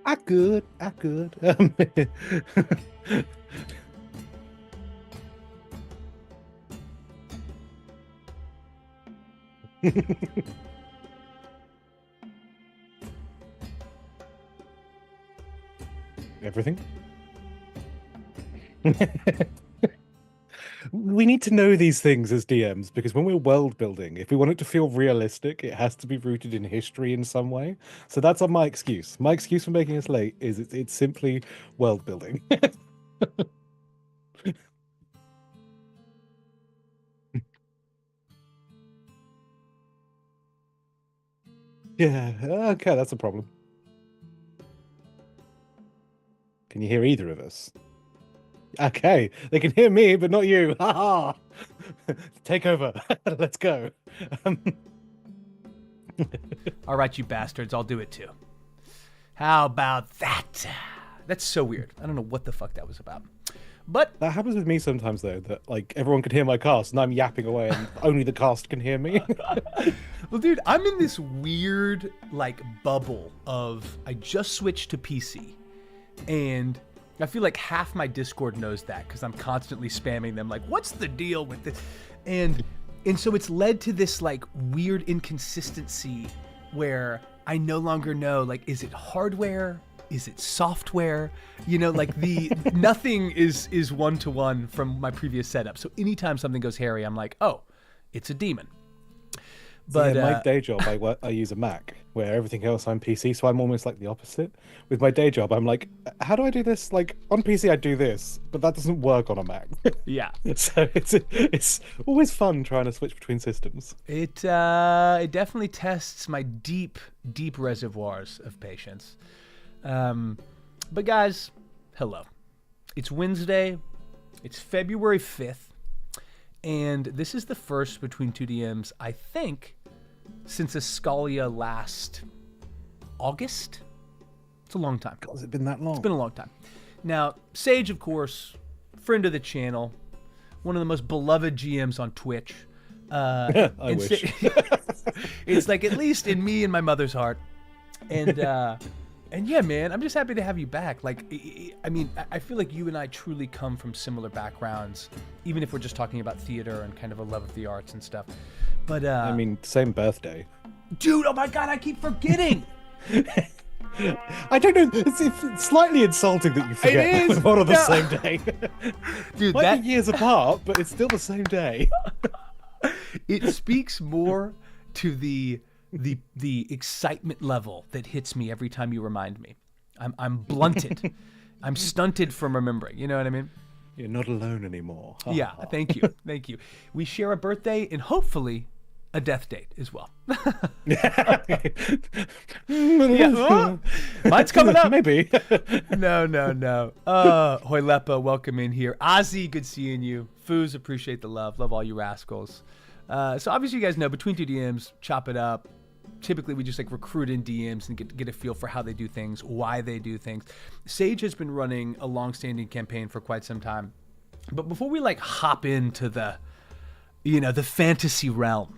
I could, I could. Everything. We need to know these things as DMs because when we're world building, if we want it to feel realistic, it has to be rooted in history in some way. So that's my excuse. My excuse for making us late is it's simply world building. Yeah, okay, that's a problem. Can you hear either of us? Okay, they can hear me, but not you. Ha ha! Take over. Let's go. Um, All right, you bastards, I'll do it too. How about that? That's so weird. I don't know what the fuck that was about. But that happens with me sometimes, though, that like everyone can hear my cast and I'm yapping away and only the cast can hear me. well, dude, I'm in this weird like bubble of I just switched to PC, and I feel like half my Discord knows that because I'm constantly spamming them like, "What's the deal with this?" And so it's led to this like weird inconsistency where I no longer know like, is it hardware? Is it software? You know, like the nothing is one to one from my previous setup. So anytime something goes hairy, I'm like, oh, it's a demon. But yeah, my day job, I use a Mac, where everything else I'm PC, so I'm almost like the opposite. With my day job, I'm like, how do I do this? Like on PC, I do this, but that doesn't work on a Mac. Yeah. So it's always fun trying to switch between systems. It definitely tests my deep reservoirs of patience. But guys, hello. It's Wednesday. It's February 5th. And this is the first Between Two DMs, I think, since Escalia last August. It's a long time. God, has it been that long? It's been a long time. Now, Sage, of course, friend of the channel, one of the most beloved GMs on Twitch. I wish. It's like at least in me and my mother's heart. And yeah, man, I'm just happy to have you back. Like, I mean, I feel like you and I truly come from similar backgrounds, even if we're just talking about theater and kind of a love of the arts and stuff. But I mean, same birthday. Dude, oh my God, I keep forgetting. I don't know. It's slightly insulting that you forget we're one on the same day. Dude, might be years apart, but it's still the same day. It speaks more to the excitement level that hits me every time you remind me. I'm blunted. I'm stunted from remembering. You know what I mean? You're not alone anymore. Yeah, thank you. Thank you. We share a birthday and hopefully a death date as well. Yeah. Oh, mine's coming up. Maybe. No. Hoylepa, welcome in here. Ozzy, good seeing you. Foos, appreciate the love. Love all you rascals. So obviously you guys know, Between Two DMs, chop it up. Typically we just like recruit in DMs and get a feel for how they do things, why they do things. Sage has been running a long-standing campaign for quite some time. But before we like hop into the fantasy realm,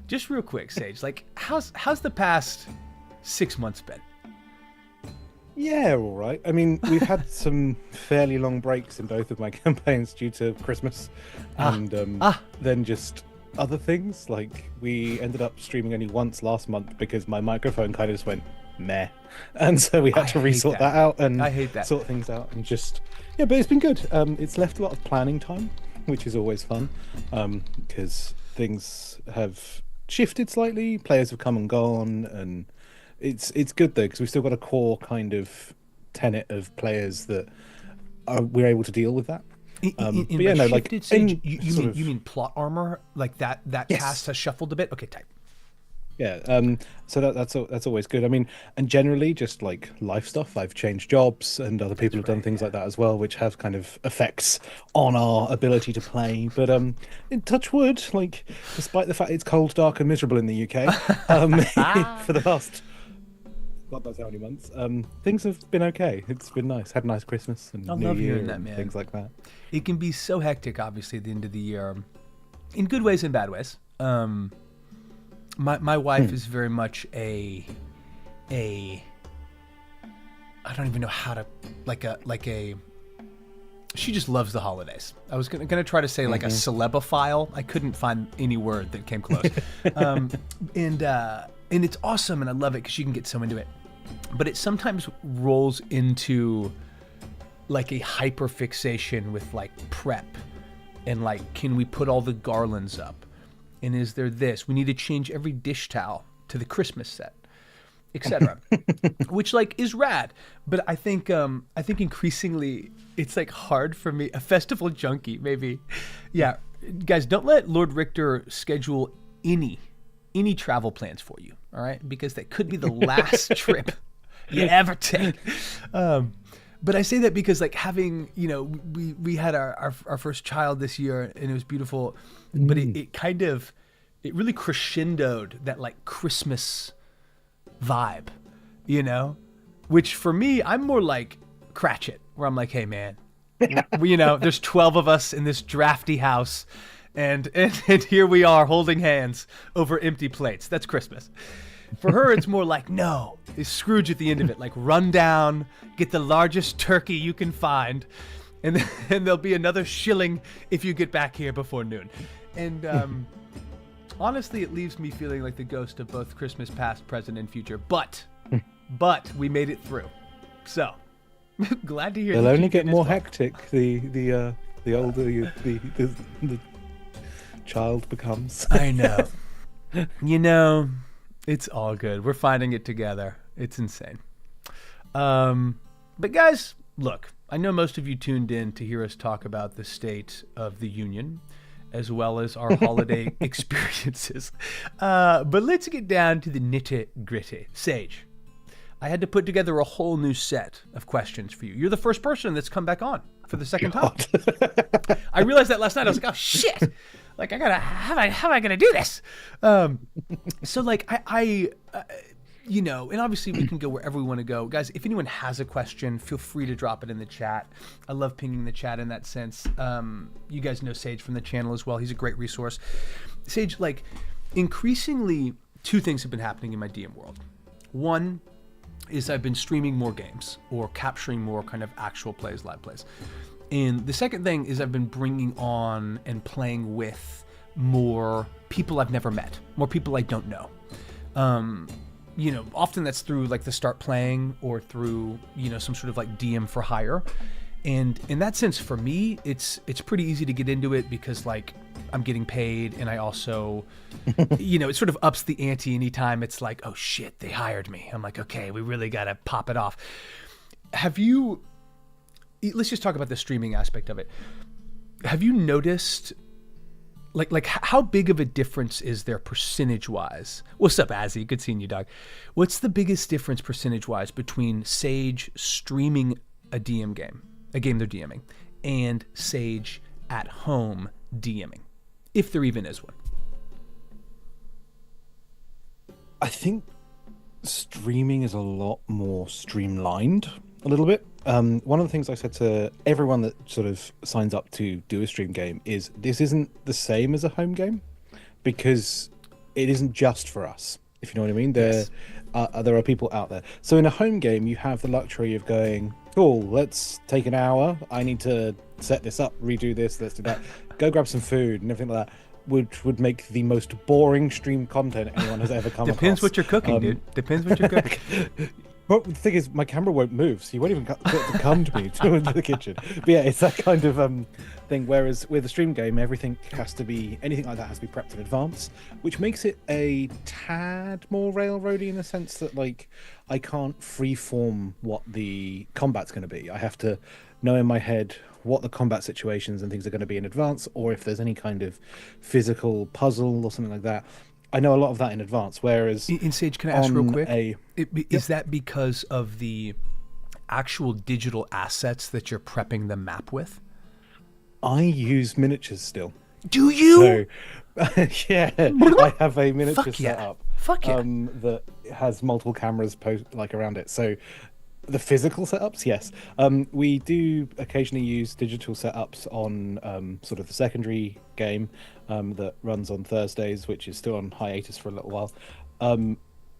just real quick, Sage, like how's the past 6 months been? Yeah, all right. I mean, we've had some fairly long breaks in both of my campaigns due to Christmas and then just other things. Like we ended up streaming only once last month because my microphone kind of just went meh, and so we had to resort that out and I hate that. sort things out and just but it's been good. It's left a lot of planning time, which is always fun because things have shifted slightly. Players have come and gone, and it's good though because we've still got a core kind of tenet of players that we're able to deal with that. But yeah, no, like Sage, you mean plot armor, like that yes. Cast has shuffled a bit. Okay, type. Yeah, so that's always good. I mean, and generally just like life stuff. I've changed jobs, and other people have done things like that as well, which have kind of effects on our ability to play. But in touch wood, like despite the fact it's cold, dark, and miserable in the UK, for the past God knows how many months, things have been okay. It's been nice. Had a nice Christmas and New Year that, man. Things like that. It can be so hectic, obviously, at the end of the year, in good ways and bad ways. My wife is very much a I don't even know how to like a. She just loves the holidays. I was gonna try to say like a celebophile. I couldn't find any word that came close. And it's awesome, and I love it because she can get so into it. But it sometimes rolls into like a hyper fixation with like prep and like, can we put all the garlands up? And is there this? We need to change every dish towel to the Christmas set, etc. Which like is rad. But I think increasingly it's like hard for me, a festival junkie maybe. Yeah, guys, don't let Lord Richter schedule any travel plans for you, all right? Because that could be the last trip you ever take. But I say that because like having, we had our first child this year and it was beautiful, but it really crescendoed that like Christmas vibe, which for me, I'm more like Cratchit, where I'm like, hey man, there's 12 of us in this drafty house and here we are holding hands over empty plates. That's Christmas. For her, it's more like, no, it's Scrooge at the end of it. Like, run down, get the largest turkey you can find, and there'll be another shilling if you get back here before noon. And honestly, it leaves me feeling like the ghost of both Christmas past, present, and future. But we made it through. So, glad to hear. They'll only get more hectic the older the child becomes. I know. It's all good. We're finding it together. It's insane. But guys, look, I know most of you tuned in to hear us talk about the state of the union, as well as our holiday experiences. But let's get down to the nitty-gritty. Sage, I had to put together a whole new set of questions for you. You're the first person that's come back on for the second time. I realized that last night. I was like, oh, shit. Like, how am I gonna do this? So like I and obviously we can go wherever we want to go. Guys, if anyone has a question, feel free to drop it in the chat. I love pinging the chat in that sense. You guys know Sage from the channel as well. He's a great resource. Sage, like, increasingly, two things have been happening in my DM world. One is I've been streaming more games or capturing more kind of actual plays, live plays. And the second thing is I've been bringing on and playing with more people I've never met, more people I don't know. Often that's through like the start playing or through, some sort of like DM for hire. And in that sense, for me, it's pretty easy to get into it because like I'm getting paid and I also, it sort of ups the ante anytime it's like, oh shit, they hired me. I'm like, okay, we really got to pop it off. Let's just talk about the streaming aspect of it. Have you noticed, like how big of a difference is there percentage-wise? What's up, Azzy? Good seeing you, dog. What's the biggest difference percentage-wise between Sage streaming a DM game, a game they're DMing, and Sage at home DMing, if there even is one? I think streaming is a lot more streamlined, a little bit. One of the things I said to everyone that sort of signs up to do a stream game is this isn't the same as a home game because it isn't just for us, if you know what I mean. There are people out there. So in a home game, you have the luxury of going, cool, let's take an hour. I need to set this up, redo this, let's do that. Go grab some food and everything like that, which would make the most boring stream content anyone has ever come across. Depends what you're cooking, dude. Depends what you're cooking. But the thing is, my camera won't move, so you won't even get to come to me to the kitchen. But yeah, it's that kind of thing. Whereas with a stream game, anything like that has to be prepped in advance, which makes it a tad more railroady in the sense that, like, I can't freeform what the combat's going to be. I have to know in my head what the combat situations and things are going to be in advance, or if there's any kind of physical puzzle or something like that. I know a lot of that in advance, whereas... In Sage, can I ask real quick? Is that because of the actual digital assets that you're prepping the map with? I use miniatures still. Do you? So, yeah, I have a miniature setup that has multiple cameras around it. So the physical setups, yes. We do occasionally use digital setups on sort of the secondary game that runs on Thursdays, which is still on hiatus for a little while.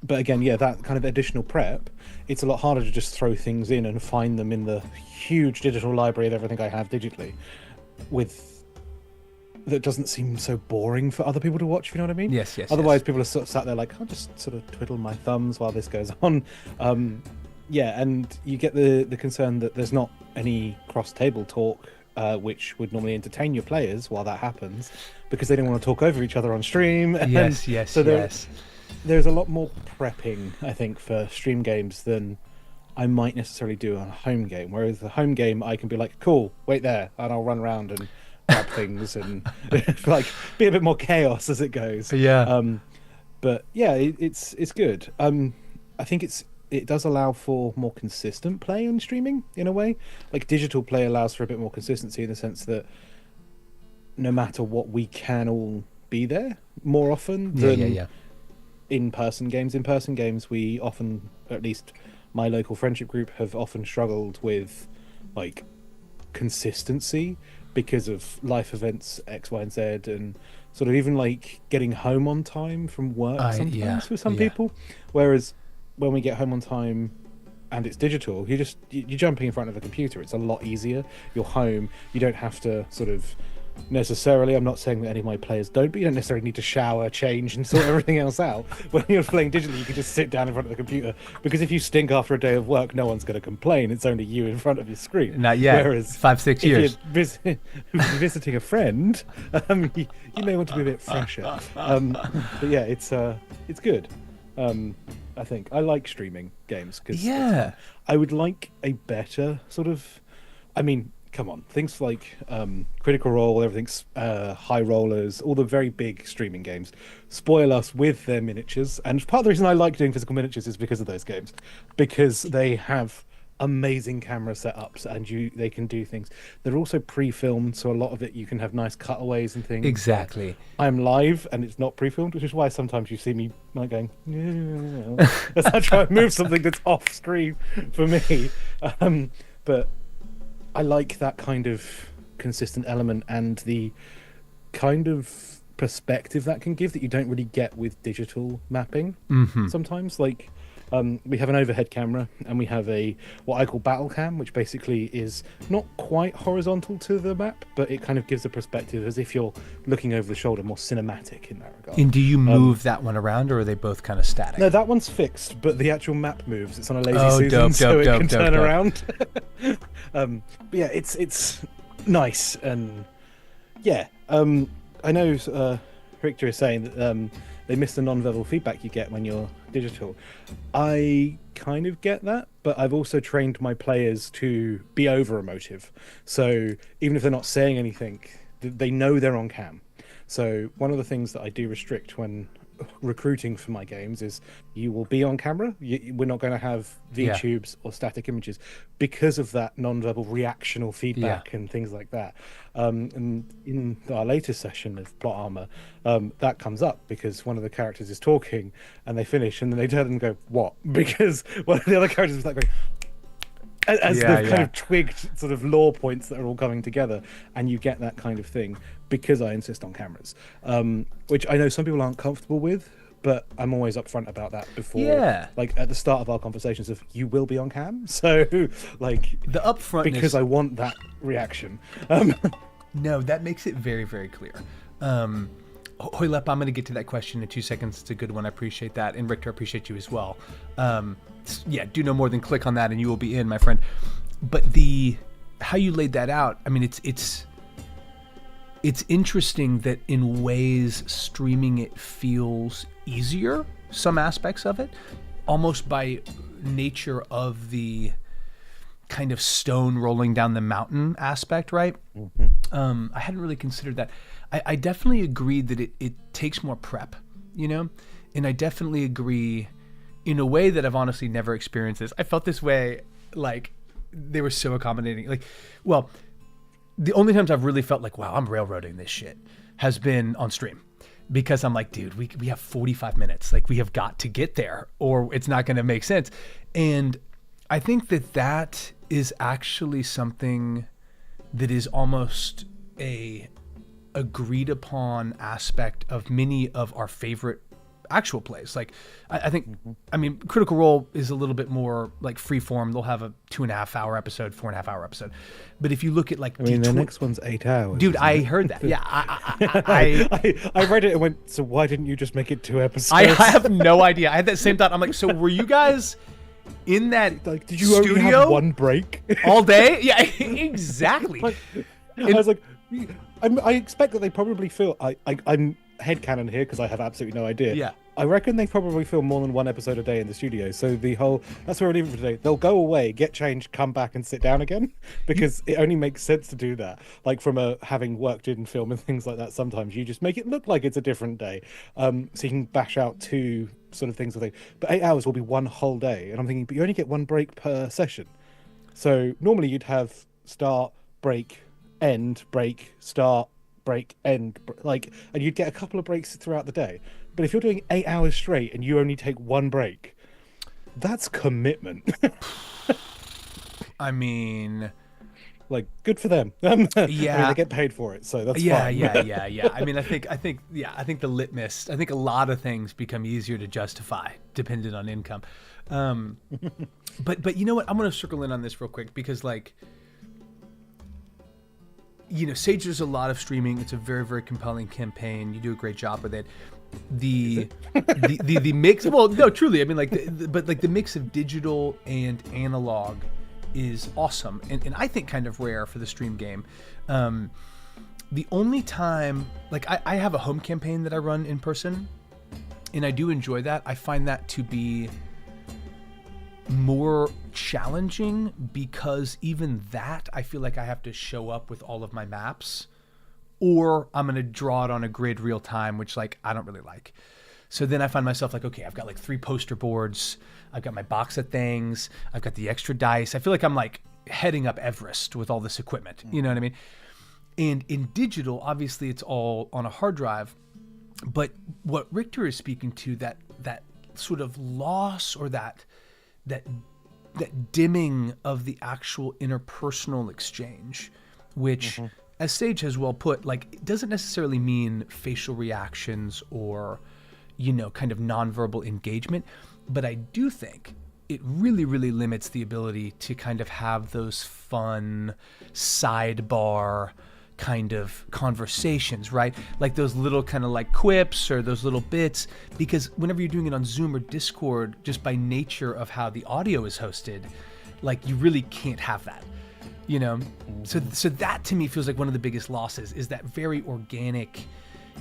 but again, yeah, that kind of additional prep, it's a lot harder to just throw things in and find them in the huge digital library of everything I have digitally. With that doesn't seem so boring for other people to watch, if you know what I mean. Yes, yes. Otherwise, yes. people are sort of sat there like, I'll just sort of twiddle my thumbs while this goes on. Yeah, and you get the concern that there's not any cross-table talk, which would normally entertain your players while that happens, because they don't want to talk over each other on stream. Yes, yes, so yes. There's a lot more prepping, I think, for stream games than I might necessarily do on a home game. Whereas the home game, I can be like, cool, wait there, and I'll run around and grab things and like be a bit more chaos as it goes. Yeah. But yeah, it's good. I think it does allow for more consistent play on streaming in a way. Like digital play allows for a bit more consistency in the sense that no matter what, we can all be there more often than in-person games. In-person games, we often, at least my local friendship group, have often struggled with like consistency because of life events X, Y, and Z, and sort of even like getting home on time from work sometimes for some people. Whereas when we get home on time and it's digital, you're jumping in front of a computer. It's a lot easier. You're home. You don't have to sort of necessarily, I'm not saying that any of my players don't, but you don't necessarily need to shower, change, and sort everything else out. When you're playing digitally, you can just sit down in front of the computer, because if you stink after a day of work, no one's going to complain. It's only you in front of your screen. Not yet. Whereas 5-6 years. If you're visiting a friend, you may want to be a bit fresher. But yeah, it's good. I think I like streaming games because I would like a better sort of, I mean, come on, things like Critical Role, everything's High Rollers, all the very big streaming games spoil us with their miniatures. And part of the reason I like doing physical miniatures is because of those games, because they have amazing camera setups and they can do things. They're also pre-filmed, so a lot of it you can have nice cutaways and things. Exactly. I'm live and it's not pre-filmed, which is why sometimes you see me like going as I try to move something that's off screen for me. But I like that kind of consistent element and the kind of perspective that can give that you don't really get with digital mapping sometimes. Like we have an overhead camera and we have what I call battle cam, which basically is not quite horizontal to the map, but it kind of gives a perspective as if you're looking over the shoulder, more cinematic in that regard. And do you move that one around, or are they both kind of static? No, that one's fixed, but the actual map moves. It's on a lazy Susan, so it can turn around. But yeah, it's nice. And yeah, I know Richter is saying that they miss the non-verbal feedback you get when you're digital. I kind of get that, but I've also trained my players to be over emotive. So even if they're not saying anything, they know they're on cam. So one of the things that I do restrict when recruiting for my games is you will be on camera. We're not going to have VTubes or static images because of that non-verbal reactional feedback and things like that. And in our latest session of Plot Armor, that comes up because one of the characters is talking and they finish and then they turn and go, what? Because one of the other characters is like going, as they've kind of twigged sort of lore points that are all coming together, and you get that kind of thing because I insist on cameras, which I know some people aren't comfortable with, but I'm always upfront about that before, like at the start of our conversations of you will be on cam, so like the upfront, because I want that reaction. No, that makes it very, very clear. Hoylep, I'm going to get to that question in 2 seconds. It's a good one. I appreciate that. And Richter, I appreciate you as well. Do no more than click on that and you will be in, my friend. But how you laid that out, I mean, it's interesting that in ways streaming it feels easier, some aspects of it, almost by nature of the kind of stone rolling down the mountain aspect, right? I hadn't really considered that. I definitely agree that it takes more prep, and I definitely agree in a way that I've honestly never experienced this. I felt this way, like they were so accommodating. Like, well, the only times I've really felt like, wow, I'm railroading this shit has been on stream, because I'm like, dude, we have 45 minutes. Like, we have got to get there or it's not going to make sense. And I think that is actually something that is almost a agreed upon aspect of many of our favorite actual plays. Like I think, I mean, Critical Role is a little bit more like free form. They'll have a 2.5 hour episode, 4.5 hour episode. But if you look at like, I mean, the next one's 8 hours. dude, I heard that. Yeah, I read it and went, so why didn't you just make it 2 episodes? I have no idea. I had that same thought. I'm like, so were you guys in that like, did you studio only have one break all day? Yeah, exactly. Like, I was like, I expect that they probably feel. I'm headcanon here because I have absolutely no idea. Yeah. I reckon they probably film more than one episode a day in the studio. So that's where we're leaving for today. They'll go away, get changed, come back and sit down again, because it only makes sense to do that. Like from having worked in film and things like that, sometimes you just make it look like it's a different day. So you can bash out 2 sort of things. But 8 hours will be one whole day. And I'm thinking, but you only get 1 break per session. So normally you'd have start, break, end, break, start, break, end, and you'd get a couple of breaks throughout the day. But if you're doing 8 hours straight and you only take 1 break, that's commitment. I mean, like, good for them. Yeah, I mean, they get paid for it, so that's fine. Yeah. I mean, I think the litmus. I think a lot of things become easier to justify dependent on income. But you know what? I'm going to circle in on this real quick because, like, you know, Sage does a lot of streaming. It's a very, very compelling campaign. You do a great job with it. The mix, well, no, truly, I mean, like, the mix of digital and analog is awesome, and I think kind of rare for the stream game. The only time, like, I have a home campaign that I run in person, and I do enjoy that. I find that to be more challenging because even that, I feel like I have to show up with all of my maps, or I'm going to draw it on a grid real time, which, like, I don't really like. So then I find myself like, okay, I've got like 3 poster boards. I've got my box of things. I've got the extra dice. I feel like I'm like heading up Everest with all this equipment. You know what I mean? And in digital, obviously it's all on a hard drive. But what Richter is speaking to, that sort of loss or that dimming of the actual interpersonal exchange, which, as Sage has well put, like, it doesn't necessarily mean facial reactions or, you know, kind of nonverbal engagement, but I do think it really, really limits the ability to kind of have those fun sidebar kind of conversations, right? Like those little kind of like quips or those little bits, because whenever you're doing it on Zoom or Discord, just by nature of how the audio is hosted, like, you really can't have that. You know, so that to me feels like one of the biggest losses, is that very organic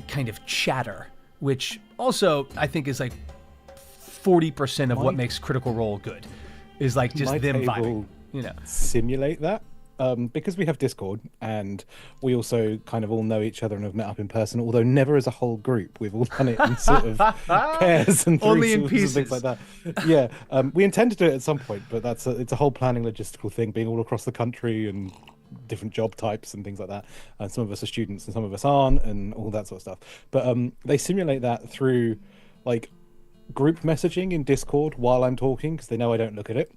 kind of chatter, which also I think is like 40% of what makes Critical Role good, is like just them vibing. You know, simulate that. Because we have Discord and we also kind of all know each other and have met up in person, although never as a whole group. We've all done it in sort of pairs and only in pieces and things like that. Yeah, we intend to do it at some point, but it's a whole planning logistical thing, being all across the country and different job types and things like that. And some of us are students and some of us aren't, and all that sort of stuff. But they simulate that through like group messaging in Discord while I'm talking, because they know I don't look at it,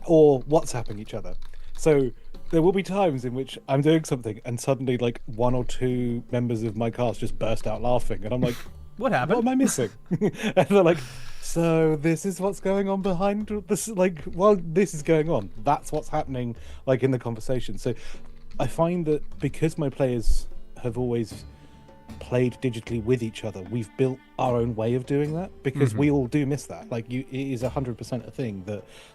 or WhatsApping each other. So there will be times in which I'm doing something and suddenly like 1 or 2 members of my cast just burst out laughing, and I'm like, what happened? What am I missing? And they're like, so this is what's going on behind this, like, while this is going on, that's what's happening, like, in the conversation. So I find that because my players have always played digitally with each other, we've built our own way of doing that, because we all do miss that. Like, it is 100% a thing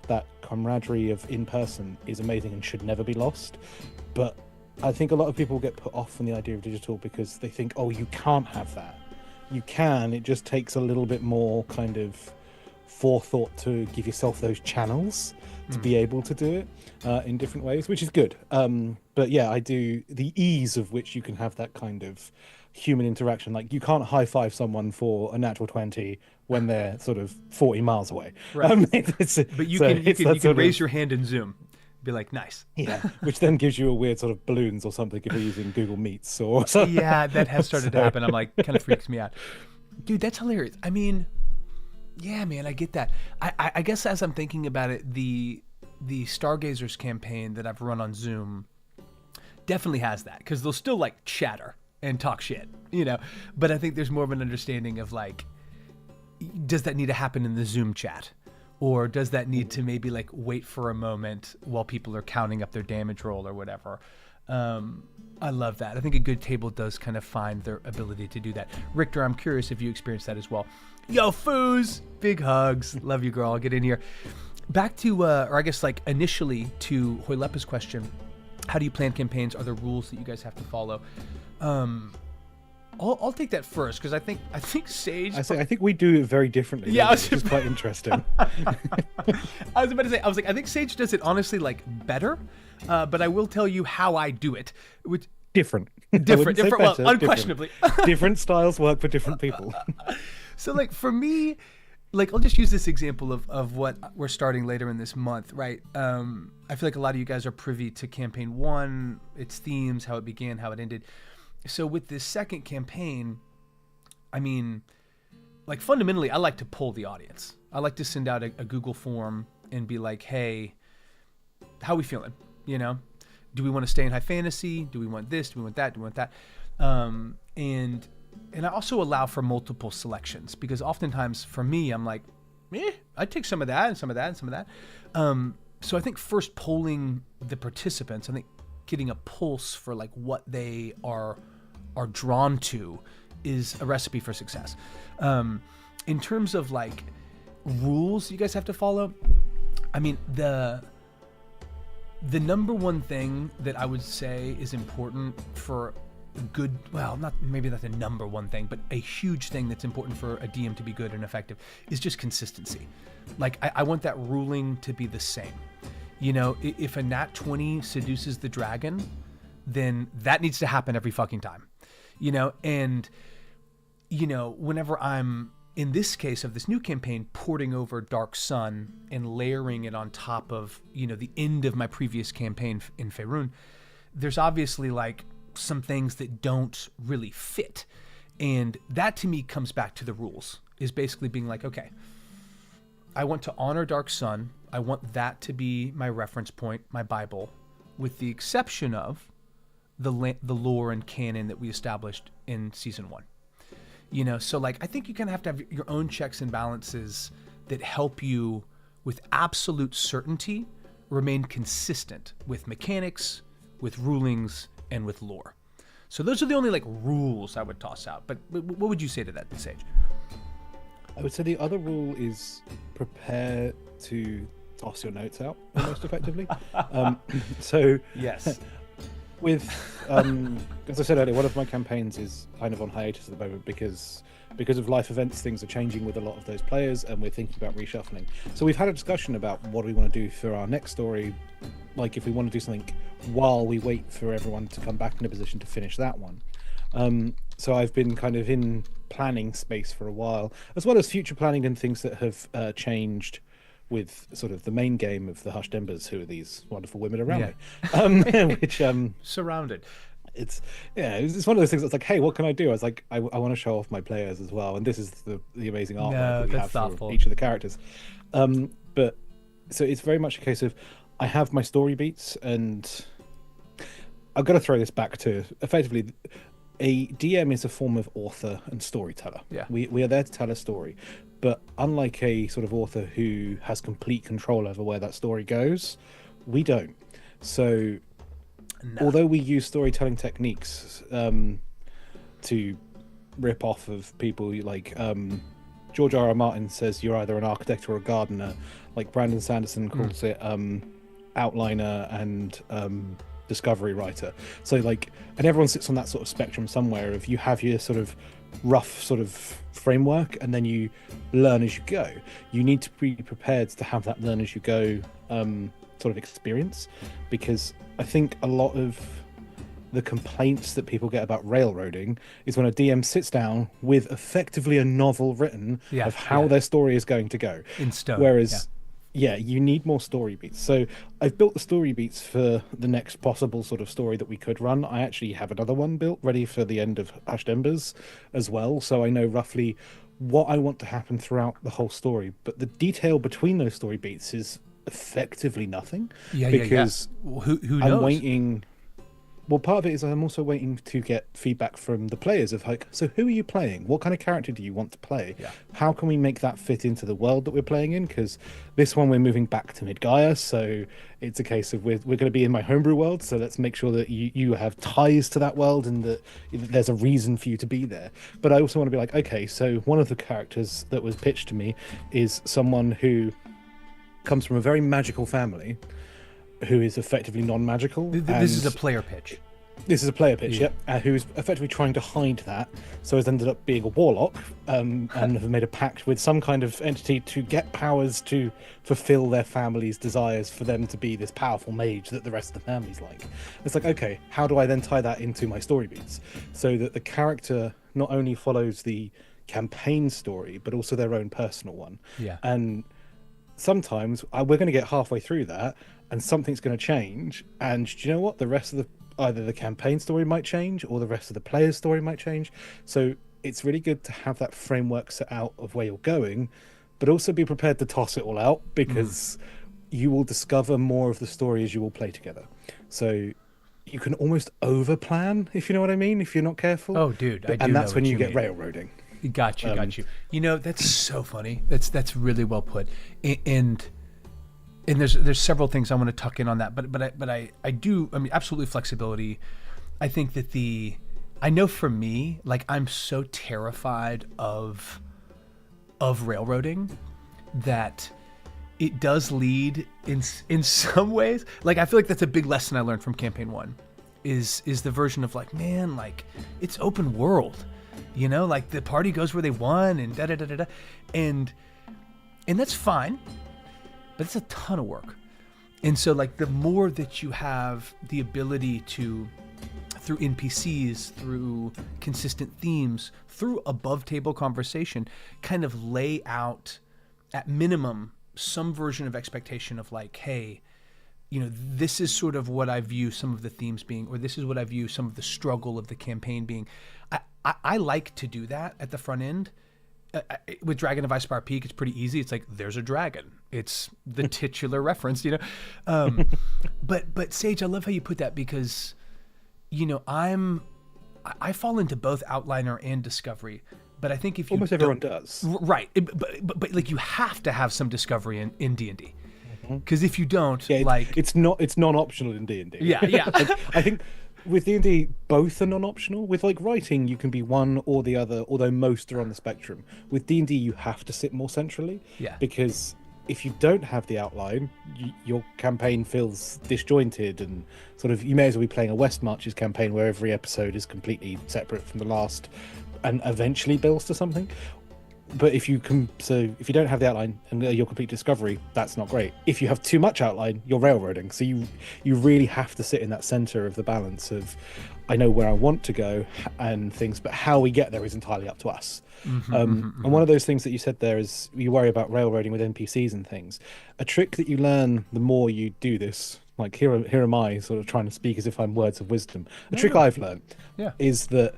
that camaraderie of in person is amazing and should never be lost. But I think a lot of people get put off on the idea of digital because they think, oh, you can't have that. You can, it just takes a little bit more kind of forethought to give yourself those channels to be able to do it in different ways, which is good. But yeah, I do, the ease of which you can have that kind of human interaction. Like, you can't high five someone for a natural 20 when they're sort of 40 miles away. Right. But you can raise your hand in Zoom, be like, nice. Yeah, which then gives you a weird sort of balloons or something if you're using Google Meets or something. Yeah, that has started to happen. I'm like, kind of freaks me out. Dude, that's hilarious. I mean, yeah, man, I get that. I guess as I'm thinking about it, the Stargazers campaign that I've run on Zoom definitely has that, because they'll still like chatter and talk shit, you know. But I think there's more of an understanding of like, does that need to happen in the Zoom chat? Or does that need to maybe like wait for a moment while people are counting up their damage roll or whatever? I love that. I think a good table does kind of find their ability to do that. Richter, I'm curious if you experienced that as well. Yo, Foos! Big hugs. Love you, girl. I'll get in here. Back to, or I guess like initially to Hoylepa's question, how do you plan campaigns? Are there rules that you guys have to follow? I'll take that first because I think Sage. I think we do it very differently. Yeah, which is quite interesting. I was about to say, I think Sage does it honestly like better, but I will tell you how I do it. Which different. Different. Better, Well, unquestionably. Different styles work for different people. So like for me, like I'll just use this example of what we're starting later in this month, right? I feel like a lot of you guys are privy to campaign 1, its themes, how it began, how it ended. So with this second campaign, I mean, like fundamentally, I like to pull the audience. I like to send out a Google form and be like, hey, how are we feeling? You know, do we want to stay in high fantasy? Do we want this? Do we want that? Do we want that? And I also allow for multiple selections because oftentimes for me, I'm like, I'd take some of that and some of that and some of that. So I think first polling the participants, I think getting a pulse for like what they are drawn to is a recipe for success. In terms of like rules you guys have to follow, I mean, the number one thing that I would say is important for good, well, not the number one thing, but a huge thing that's important for a DM to be good and effective is just consistency. Like I want that ruling to be the same. You know, if a nat 20 seduces the dragon, then that needs to happen every fucking time. You know, and, you know, whenever I'm, in this case of this new campaign, porting over Dark Sun and layering it on top of, you know, the end of my previous campaign in Faerun, there's obviously like some things that don't really fit. And that to me comes back to the rules, is basically being like, okay, I want to honor Dark Sun. I want that to be my reference point, my Bible, with the exception of the lore and canon that we established in season 1. You know, so like I think you kind of have to have your own checks and balances that help you with absolute certainty remain consistent with mechanics, with rulings, and with lore. So those are the only like rules I would toss out. But what would you say to that, Sage? I would say the other rule is prepare to toss your notes out most effectively. So yes. With, as I said earlier, one of my campaigns is kind of on hiatus at the moment because of life events, things are changing with a lot of those players, and we're thinking about reshuffling. So we've had a discussion about what we want to do for our next story, like if we want to do something while we wait for everyone to come back in a position to finish that one. So I've been kind of in planning space for a while, as well as future planning and things that have changed with sort of the main game of the Hushed Embers, who are these wonderful women around me, which surrounded. It's one of those things that's like, hey, what can I do? I was like, I want to show off my players as well, and this is the amazing artwork that we have for each of the characters. But so it's very much a case of I have my story beats, and I've got to throw this back to effectively a DM is a form of author and storyteller. Yeah, we are there to tell a story. But unlike a sort of author who has complete control over where that story goes, we don't. So although we use storytelling techniques to rip off of people like George R.R. Martin says you're either an architect or a gardener, like Brandon Sanderson calls it outliner and discovery writer. So like, and everyone sits on that sort of spectrum somewhere of you have your sort of rough sort of framework and then you learn as you go. You need to be prepared to have that learn as you go sort of experience, because I think a lot of the complaints that people get about railroading is when a DM sits down with effectively a novel written of how their story is going to go in stone. Whereas you need more story beats. So I've built the story beats for the next possible sort of story that we could run. I actually have another one built ready for the end of Hushed Embers as well, so I know roughly what I want to happen throughout the whole story. But the detail between those story beats is effectively nothing. Because who knows? I'm waiting. Well, part of it is I'm also waiting to get feedback from the players of like, so who are you playing? What kind of character do you want to play? Yeah. How can we make that fit into the world that we're playing in? Because this one we're moving back to Midgaya, so it's a case of we're going to be in my homebrew world, so let's make sure that you have ties to that world and that there's a reason for you to be there. But I also want to be like, okay, so one of the characters that was pitched to me is someone who comes from a very magical family who is effectively non-magical. This is a player pitch. This is a player pitch, yep. Who's effectively trying to hide that, so has ended up being a warlock, and have made a pact with some kind of entity to get powers to fulfill their family's desires for them to be this powerful mage that the rest of the family's like. It's like, okay, how do I then tie that into my story beats so that the character not only follows the campaign story but also their own personal one? Yeah. And sometimes we're going to get halfway through that and something's going to change, and do you know what, the rest of the either the campaign story might change or the rest of the player's story might change. So it's really good to have that framework set out of where you're going, but also be prepared to toss it all out, because you will discover more of the story as you all play together. So you can almost over plan, if you know what I mean, if you're not careful. Oh dude, I do. And that's know when what you get mean. railroading. Got you. You know, that's so funny. That's really well put. And there's several things I want to tuck in on that, but I do, I mean, absolutely flexibility. I think that I know for me, like, I'm so terrified of railroading that it does lead in some ways. Like, I feel like that's a big lesson I learned from campaign 1 is the version of like, man, like, it's open world, you know, like the party goes where they want and da da da da da, and that's fine. But it's a ton of work. And so, like, the more that you have the ability to, through NPCs, through consistent themes, through above table conversation, kind of lay out at minimum some version of expectation of like, hey, you know, this is sort of what I view some of the themes being, or this is what I view some of the struggle of the campaign being. I like to do that at the front end. With Dragon of Icespire Peak, it's pretty easy. It's like, there's a dragon. It's the titular reference, you know? But Sage, I love how you put that, because, you know, I fall into both outliner and discovery, but I think if you almost everyone does. Right. But like, you have to have some discovery in D&D. Because if you don't, like... It's non-optional in D&D. Yeah. I think... With D&D, both are non-optional. With like writing, you can be one or the other, although most are on the spectrum. With D&D, you have to sit more centrally. Yeah. Because if you don't have the outline, your campaign feels disjointed, and sort of, you may as well be playing a West Marches campaign where every episode is completely separate from the last and eventually builds to something. But if you don't have the outline and your complete discovery, that's not great. If you have too much outline, you're railroading. So you really have to sit in that center of the balance of, I know where I want to go and things, but how we get there is entirely up to us. And one of those things that you said there is, you worry about railroading with NPCs and things. A trick that you learn the more you do this, like here am I sort of trying to speak as if I'm words of wisdom. A trick I've learned is that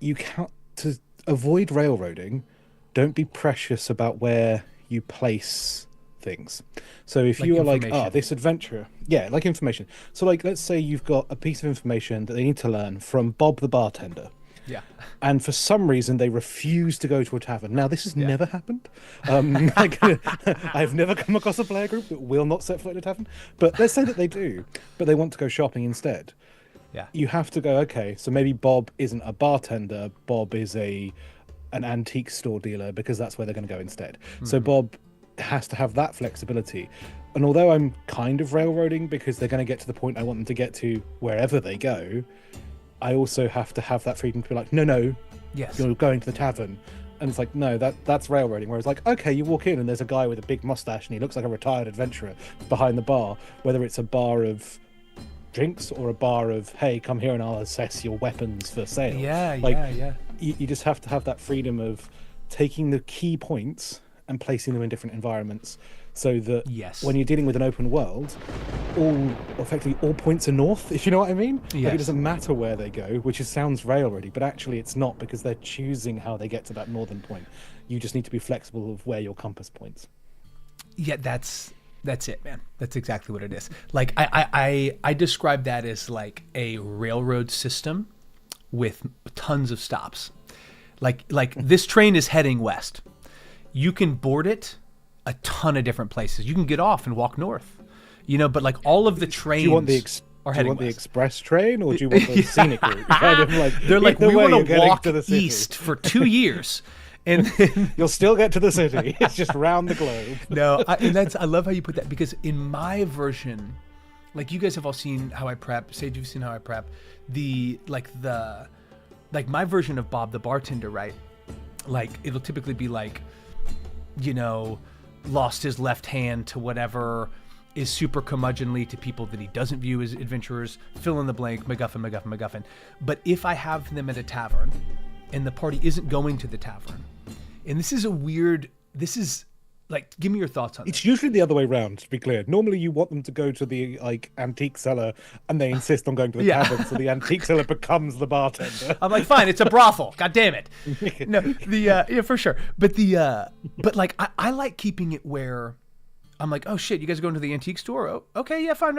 you can't, to avoid railroading, don't be precious about where you place things. So if you are like, this adventure, like information. So like, let's say you've got a piece of information that they need to learn from Bob the bartender. Yeah. And for some reason they refuse to go to a tavern. Now this has never happened. Like, I've never come across a player group that will not set foot in a tavern. But let's say that they do, but they want to go shopping instead. Yeah. You have to go, okay, so maybe Bob isn't a bartender, Bob is an antique store dealer, because that's where they're going to go instead. So Bob has to have that flexibility. And although I'm kind of railroading because they're going to get to the point I want them to get to wherever they go, I also have to have that freedom to be like, no, you're going to the tavern. And it's like, no, that's railroading. Whereas like, okay, you walk in and there's a guy with a big mustache and he looks like a retired adventurer behind the bar, whether it's a bar of drinks or a bar of, hey, come here and I'll assess your weapons for sale. You just have to have that freedom of taking the key points and placing them in different environments, so that when you're dealing with an open world, all points are north, if you know what I mean. Like, it doesn't matter where they go, which sounds railroady, but actually it's not, because they're choosing how they get to that northern point. You just need to be flexible of where your compass points. Yeah, that's That's it, man. That's exactly what it is. Like I describe that as like a railroad system with tons of stops. Like this train is heading west. You can board it a ton of different places. You can get off and walk north. But like all of the trains Do you want the express train, or do you want the scenic route? Kind of like, they're like, we want to walk to the city. east for 2 years. And then, you'll still get to the city. It's just round the globe. No, I love how you put that, because in my version, like you guys have all seen how I prep. Sage, you've seen how I prep. My version of Bob the bartender, right? Like it'll typically be like, lost his left hand to whatever, is super curmudgeonly to people that he doesn't view as adventurers, fill in the blank, MacGuffin. But if I have them at a tavern and the party isn't going to the tavern, and this is like, give me your thoughts on this. It's usually the other way round, to be clear. Normally you want them to go to the antique seller, and they insist on going to the tavern, so the antique seller becomes the bartender. I'm like, fine, it's a brothel. God damn it. No, yeah, for sure. But but like I like keeping it where I'm like, oh shit, you guys are going to the antique store? Oh, okay, yeah, fine.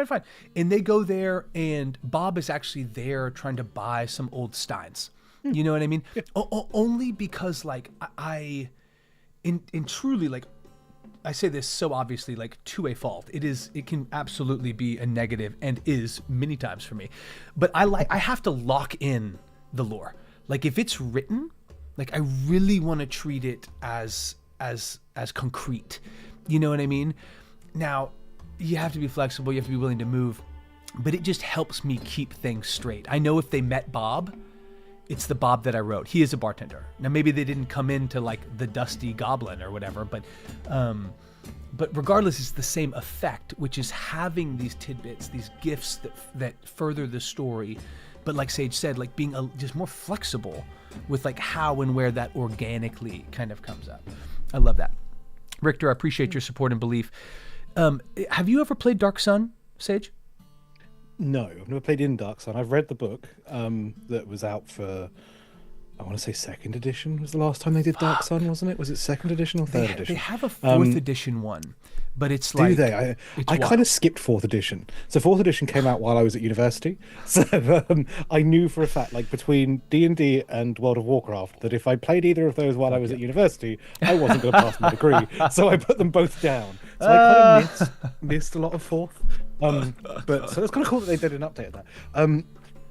And they go there, and Bob is actually there trying to buy some old steins. You know what I mean? Yeah. Only because like I truly, like, I say this so obviously, like, to a fault. It can absolutely be a negative, and is many times for me. But I have to lock in the lore. Like if it's written, like I really want to treat it as concrete. You know what I mean? Now, you have to be flexible, you have to be willing to move, but it just helps me keep things straight. I know if they met Bob, it's the Bob that I wrote. He is a bartender. Now, maybe they didn't come into like the Dusty Goblin or whatever, but regardless, it's the same effect, which is having these tidbits, these gifts that further the story. But like Sage said, like being just more flexible with like how and where that organically kind of comes up. I love that. Richter, I appreciate your support and belief. Have you ever played Dark Sun, Sage? No, I've never played in Dark Sun. I've read the book that was out for, I want to say 2nd edition was the last time they did Dark Sun, wasn't it? Was it 2nd edition or 3rd edition? They have a 4th edition one, but it's like... Do they? I kind of skipped 4th edition. So 4th edition came out while I was at university. So I knew for a fact, like between D&D and World of Warcraft, that if I played either of those while I was at university, I wasn't going to pass my degree. So I put them both down. So I kind of missed a lot of 4th. But so it's kind of cool that they did an update of that.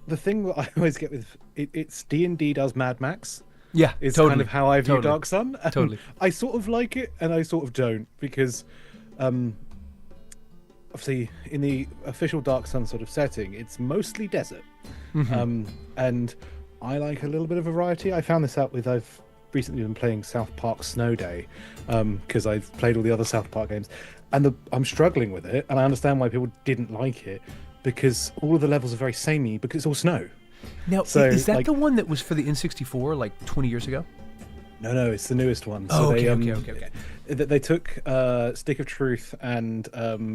The thing that I always get with it's D&D does Mad Max. Yeah, it's totally. kind of how I view Dark Sun. Totally. I sort of like it, and I sort of don't, because obviously in the official Dark Sun sort of setting, it's mostly desert. Mm-hmm. And I like a little bit of variety. I found this out with I've recently been playing South Park Snow Day, because I've played all the other South Park games, and I'm struggling with it, and I understand why people didn't like it, because all of the levels are very samey because it's all snow. Now, so, is that like, the one that was for the N64 like 20 years ago? No, it's the newest one. So okay. They took Stick of Truth and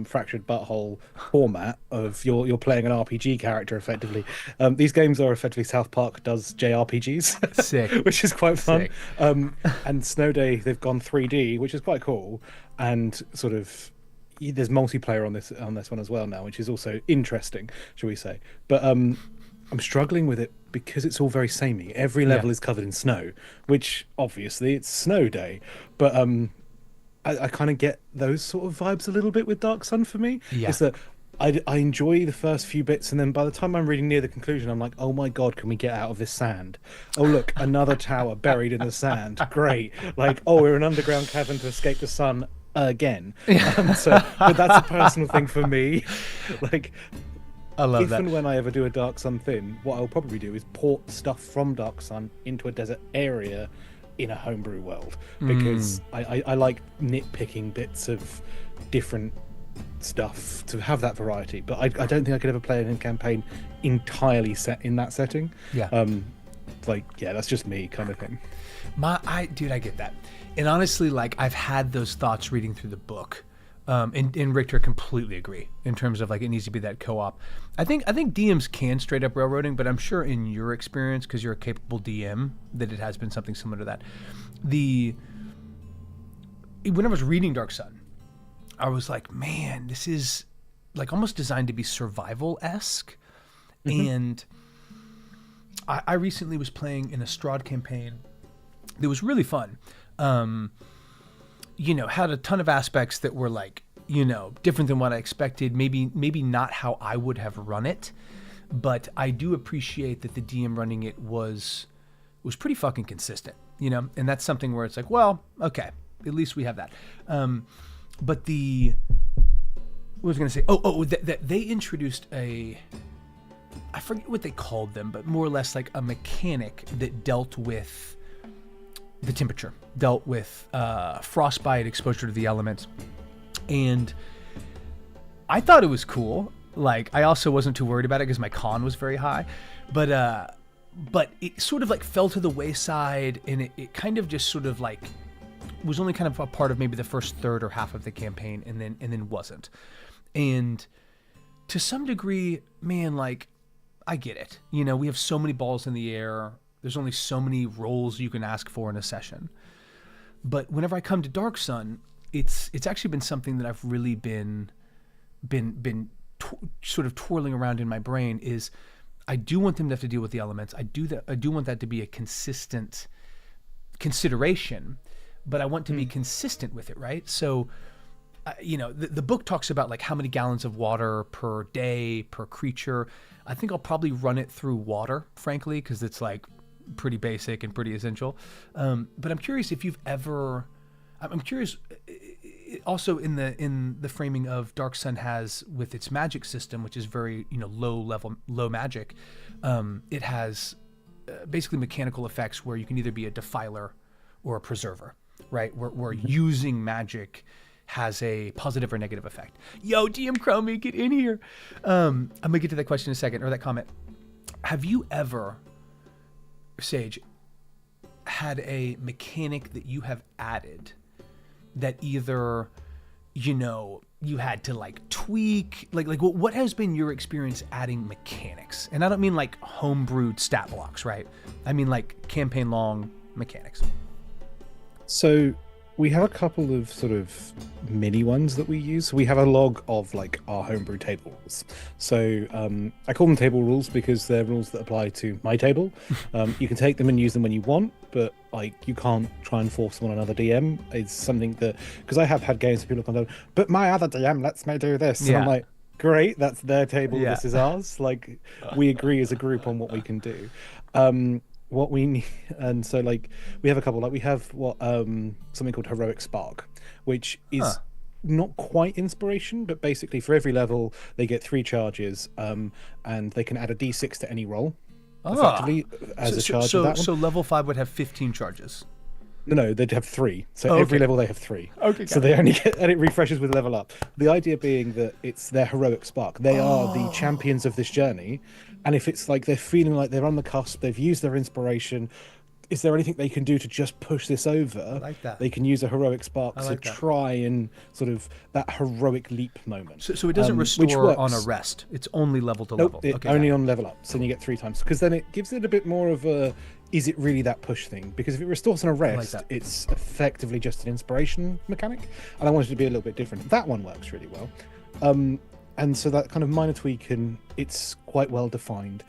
Fractured Butthole format of you're playing an RPG character effectively. These games are effectively South Park does JRPGs, sick, which is quite fun. And Snow Day, they've gone 3D, which is quite cool, and sort of there's multiplayer on this one as well now, which is also interesting, shall we say? But I'm struggling with it because it's all very samey. Every level is covered in snow, which obviously it's Snow Day. But I kind of get those sort of vibes a little bit with Dark Sun for me. Yeah. It's that I enjoy the first few bits, and then by the time I'm reading near the conclusion, I'm like, oh my God, can we get out of this sand? Oh, look, another tower buried in the sand. Great. Like, oh, we're in an underground cavern to escape the sun again. But that's a personal thing for me. Like, I love that. Even when I ever do a Dark Sun thing, what I'll probably do is port stuff from Dark Sun into a desert area in a homebrew world, because I like nitpicking bits of different stuff to have that variety. But I don't think I could ever play a campaign entirely set in that setting. That's just me kind of thing. I get that. And honestly, like, I've had those thoughts reading through the book. And Richter completely agree in terms of like it needs to be that co-op. I think DMs can straight up railroading, but I'm sure in your experience, because you're a capable DM, that it has been something similar to that. When I was reading Dark Sun, I was like, man, this is like almost designed to be survival-esque. And I recently was playing in a Strahd campaign that was really fun. Had a ton of aspects that were like, different than what I expected. Maybe not how I would have run it, but I do appreciate that the DM running it was pretty fucking consistent, and that's something where it's like, well, okay, at least we have that. But what was I going to say? That they introduced I forget what they called them, but more or less like a mechanic that dealt with the temperature, dealt with frostbite, exposure to the elements. And I thought it was cool. Like, I also wasn't too worried about it because my con was very high. But it sort of like fell to the wayside, and it kind of just sort of like was only kind of a part of maybe the first third or half of the campaign, and then wasn't. And to some degree, man, like, I get it. We have so many balls in the air. There's only so many roles you can ask for in a session. But whenever I come to Dark Sun, it's actually been something that I've really been sort of twirling around in my brain. Is I do want them to have to deal with the elements. I do want that to be a consistent consideration, but I want to be consistent with it, right? So, the book talks about like how many gallons of water per day per creature. I think I'll probably run it through water, frankly, because it's like pretty basic and pretty essential. But I'm curious if you've ever. I'm curious. Also, in the framing of Dark Sun has with its magic system, which is very low magic. It has basically mechanical effects where you can either be a defiler or a preserver, right? Where using magic has a positive or negative effect. Yo, DM Chromie, get in here. I'm gonna get to that question in a second, or that comment. Have you ever, Sage, had a mechanic that you have added that either, you had to like tweak, like what has been your experience adding mechanics? And I don't mean like homebrewed stat blocks, right? I mean like campaign long mechanics. So we have a couple of sort of mini ones that we use. We have a log of like our homebrew table rules. So I call them table rules because they're rules that apply to my table. You can take them and use them when you want, but like you can't try and force them on another DM. It's something that, because I have had games where people come down, but my other DM lets me do this. And I'm like, great, that's their table, this is ours. Like, we agree as a group on what we can do. What we need, and so like we have a couple, like we have something called Heroic Spark, which is not quite inspiration, but basically for every level they get 3 charges, and they can add a d6 to any roll effectively as a charge of that one. So level 5 would have 15 charges. No, they'd have 3. So every level they have 3. Okay. So they only get, and it refreshes with level up. The idea being that it's their heroic spark. They are the champions of this journey. And if it's like they're feeling like they're on the cusp, they've used their inspiration, is there anything they can do to just push this over? I like that. They can use a heroic spark to try and sort of that heroic leap moment. So it doesn't restore on a rest. It's only level to level. Only on level up. So you get 3 times. Because then it gives it a bit more of a, is it really that push thing? Because if it restores on a rest, it's effectively just an inspiration mechanic. And I wanted it to be a little bit different. That one works really well. And so that kind of minor tweak, and it's quite well defined.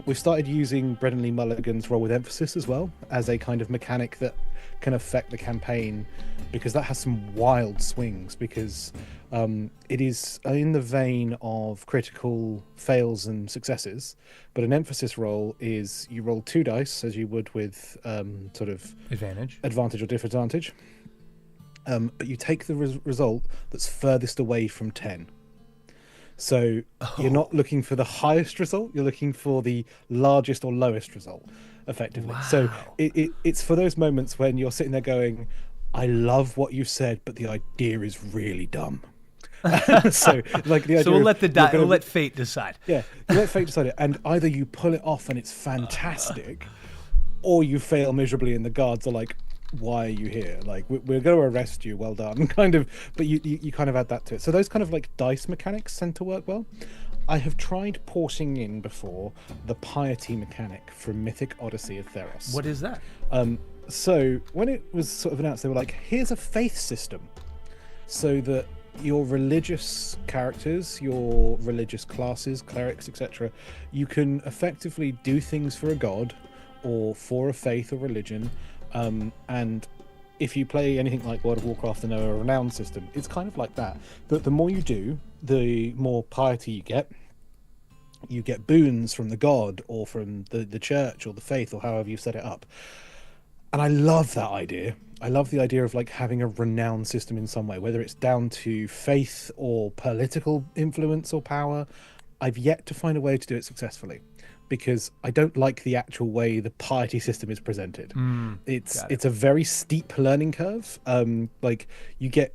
We've started using Brennan Lee Mulligan's Roll with Emphasis as well as a kind of mechanic that can affect the campaign, because that has some wild swings, because it is in the vein of critical fails and successes, but an emphasis roll is you roll 2 dice as you would with sort of advantage or disadvantage, but you take the result that's furthest away from 10. So you're not looking for the highest result, you're looking for the largest or lowest result, effectively. Wow. So it's for those moments when you're sitting there going, I love what you said, but the idea is really dumb. So like the idea, so we'll let fate decide. Yeah, you let fate decide it, and either you pull it off and it's fantastic, or you fail miserably and the guards are like, why are you here? Like, we're going to arrest you, well done, kind of. But you kind of add that to it. So those kind of like dice mechanics tend to work well. I have tried porting in before the piety mechanic from Mythic Odyssey of Theros. What is that? So when it was sort of announced, they were like, here's a faith system, so that your religious characters, your religious classes, clerics, etc., you can effectively do things for a god or for a faith or religion. And if you play anything like World of Warcraft and a renown system, it's kind of like that. The more you do, the more piety you get. You get boons from the god or from the church or the faith or however you set it up. And I love that idea. I love the idea of like having a renown system in some way, whether it's down to faith or political influence or power. I've yet to find a way to do it successfully because I don't like the actual way the piety system is presented. It's a very steep learning curve. Like you get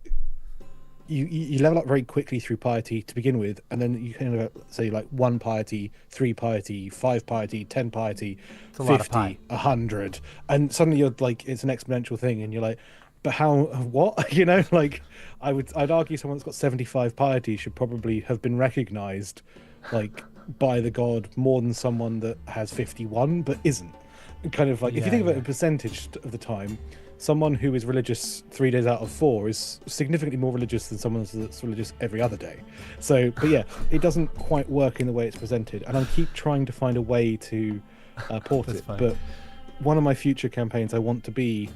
you level up very quickly through piety to begin with, and then you kind of say like 1 piety, 3 piety, 5 piety, 10 piety, 50, 100, and suddenly you're like, it's an exponential thing, and you're like, but how, what? You know, like I'd argue someone that's got 75 piety should probably have been recognized like by the god more than someone that has 51 but isn't. Kind of like, if you think about a percentage of the time, someone who is religious 3 days out of 4 is significantly more religious than someone that's religious every other day. So, but yeah, it doesn't quite work in the way it's presented, and I keep trying to find a way to port it. Funny. But one of my future campaigns, I want to be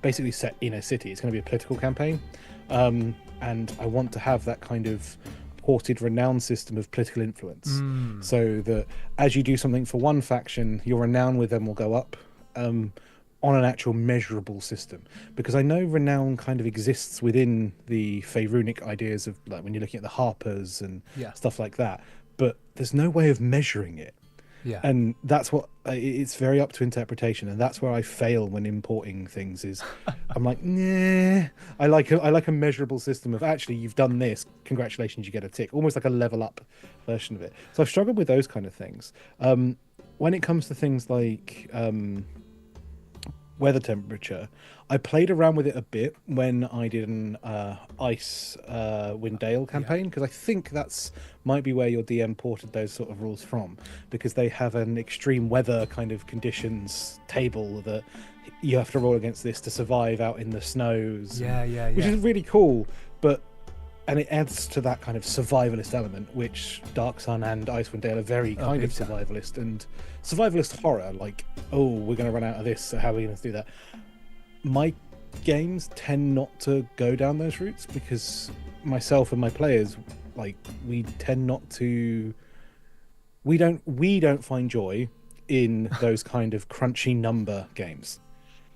basically set in a city. It's going to be a political campaign, and I want to have that kind of ported renown system of political influence, so that as you do something for one faction, your renown with them will go up. On an actual measurable system, because I know renown kind of exists within the Faerunic ideas of like when you're looking at the Harpers and stuff like that, but there's no way of measuring it. And that's what it's very up to interpretation, and that's where I fail when importing things. Is I'm like, nah, I like a measurable system of actually you've done this, congratulations, you get a tick, almost like a level up version of it. So I've struggled with those kind of things. When it comes to things like weather temperature, I played around with it a bit when I did an Ice Wind Dale campaign, because I think that's might be where your DM ported those sort of rules from, because they have an extreme weather kind of conditions table that you have to roll against this to survive out in the snows, which is really cool. And it adds to that kind of survivalist element, which Dark Sun and Icewind Dale are very kind of survivalist and survivalist horror. Like, oh, we're going to run out of this, so how are we going to do that? My games tend not to go down those routes because myself and my players, like, we tend not to. We don't find joy in those kind of crunchy number games.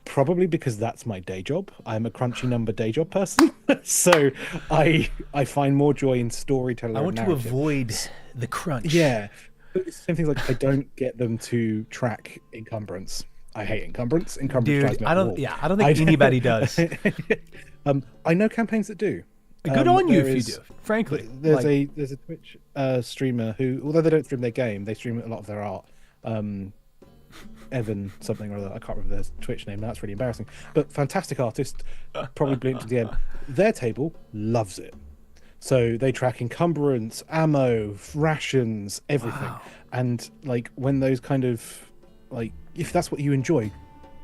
Probably because that's my day job. I'm a crunchy number day job person. So I find more joy in storytelling. I want to avoid the crunch. Yeah. But it's the same thing, like I don't get them to track encumbrance. I hate encumbrance. Encumbrance drives me up the wall. I don't think anybody does. I know campaigns that do. Good on you if you do, frankly. There's a Twitch streamer who, although they don't stream their game, they stream a lot of their art. Evan something or other, I can't remember their Twitch name, that's really embarrassing, but fantastic artist, probably brilliant to the end. Their table loves it, so they track encumbrance, ammo, rations, everything. And like when those kind of, like, if that's what you enjoy,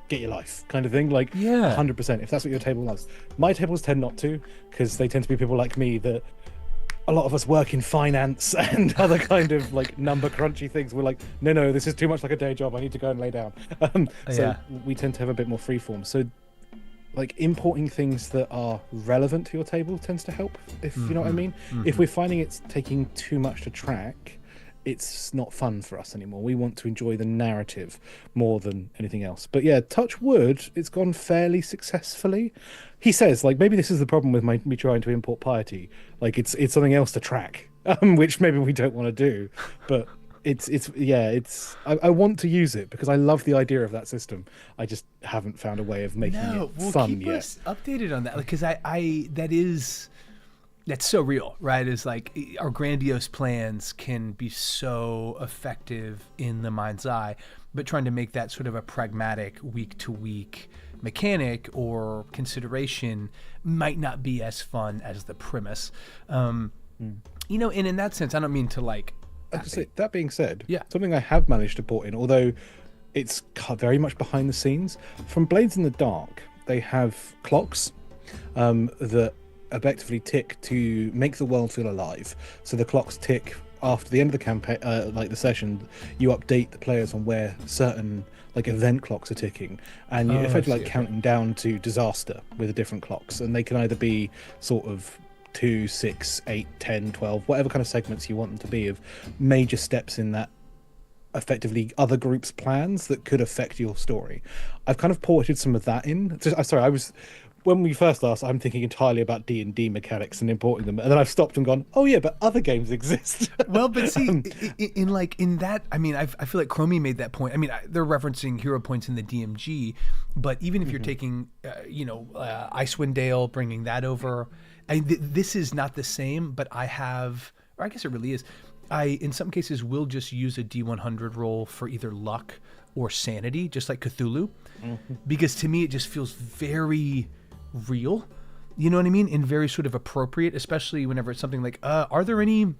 get your life kind of thing, like 100%, if that's what your table loves. My tables tend not to, because they tend to be people like me that a lot of us work in finance and other kind of like number crunchy things. We're like, no, this is too much like a day job. I need to go and lay down. So we tend to have a bit more freeform. So like importing things that are relevant to your table tends to help, if you know what I mean. If we're finding it's taking too much to track, it's not fun for us anymore. We want to enjoy the narrative more than anything else. But yeah, touch wood, it's gone fairly successfully. He says, like, maybe this is the problem with me trying to import piety. Like, it's something else to track, which maybe we don't want to do. But I want to use it because I love the idea of that system. I just haven't found a way of making it fun keep yet. Us updated on that, because that's so real, right? Is like our grandiose plans can be so effective in the mind's eye, but trying to make that sort of a pragmatic week to week mechanic or consideration might not be as fun as the premise. You know, and in that sense, I don't mean to like. That being said, something I have managed to port in, although it's very much behind the scenes, from Blades in the Dark, they have clocks that effectively tick to make the world feel alive. So the clocks tick after the end of the campaign, like the session. You update the players on where certain like event clocks are ticking, and you effectively like counting down to disaster with the different clocks, and they can either be sort of 2, 6, 8, 10, 12, whatever kind of segments you want them to be, of major steps in that effectively other groups' plans that could affect your story. I've kind of ported some of that in. Sorry, I was when we first asked, I'm thinking entirely about D&D mechanics and importing them, and then I've stopped and gone, oh yeah, but other games exist. Well, but see, in that, I mean, I feel like Chromie made that point. I mean, they're referencing hero points in the DMG, but even if you're taking, Icewind Dale, bringing that over, this is not the same. But I have, or I guess it really is. I, in some cases, will just use a D100 roll for either luck or sanity, just like Cthulhu, because to me it just feels very real, you know what I mean, and very sort of appropriate, especially whenever it's something like are there any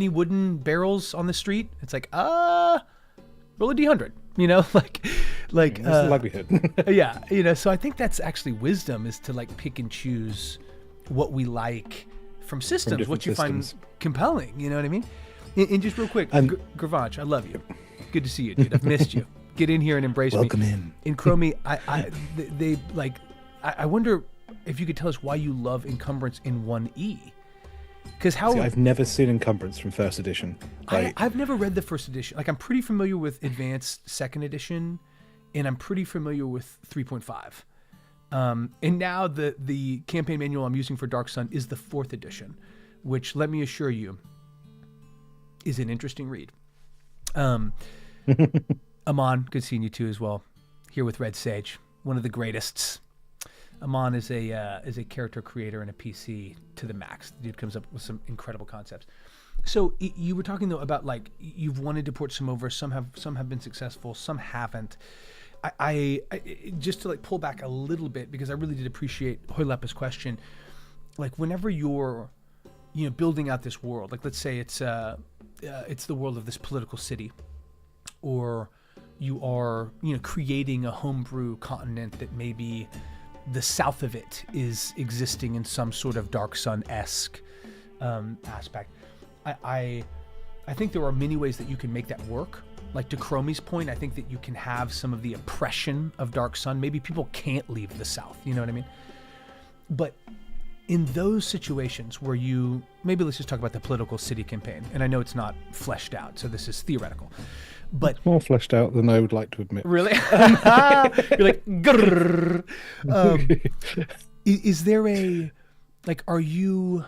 wooden barrels on the street? It's like roll a D100, you know, like What's the likelihood? yeah, so I think that's actually wisdom, is to like pick and choose what we like from systems, what you find compelling, you know what I mean. And just real quick, Gravage, I love you, good to see you, dude. I've missed you. Get in here and embrace Welcome me. in. In Chromie, I wonder if you could tell us why you love encumbrance in 1E. Because I've never seen encumbrance from first edition. I've never read the first edition. Like, I'm pretty familiar with advanced second edition, and I'm pretty familiar with 3.5. And now the campaign manual I'm using for Dark Sun is the 4th edition, which, let me assure you, is an interesting read. Amon, good seeing you too as well. Here with Red Sage, one of the greatest. Amon is a character creator and a PC to the max. The dude comes up with some incredible concepts. So you were talking though about like you've wanted to port some over. Some have been successful. Some haven't. I just to like pull back a little bit, because I really did appreciate Hoylepa's question. Like, whenever you're building out this world, like let's say it's the world of this political city, or you are creating a homebrew continent that maybe the south of it is existing in some sort of Dark Sun-esque aspect. I think there are many ways that you can make that work. Like, to Chromie's point, I think that you can have some of the oppression of Dark Sun. Maybe people can't leave the south, you know what I mean? But in those situations where maybe let's just talk about the political city campaign. And I know it's not fleshed out, so this is theoretical. But it's more fleshed out than I would like to admit. Really? You're like, grrr. Is there a, like, are you,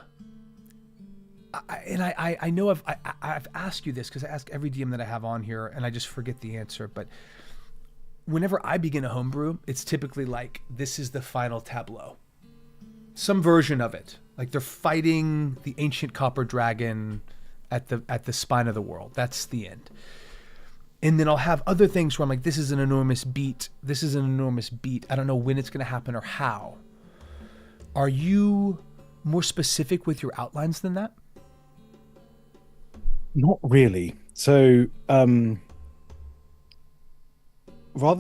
I know I've asked you this, because I ask every DM that I have on here and I just forget the answer, but whenever I begin a homebrew, it's typically like, this is the final tableau. Some version of it. Like, they're fighting the ancient copper dragon at the spine of the world. That's the end. And then I'll have other things where I'm like, this is an enormous beat. This is an enormous beat. I don't know when it's going to happen or how. Are you more specific with your outlines than that? Not really. So, rather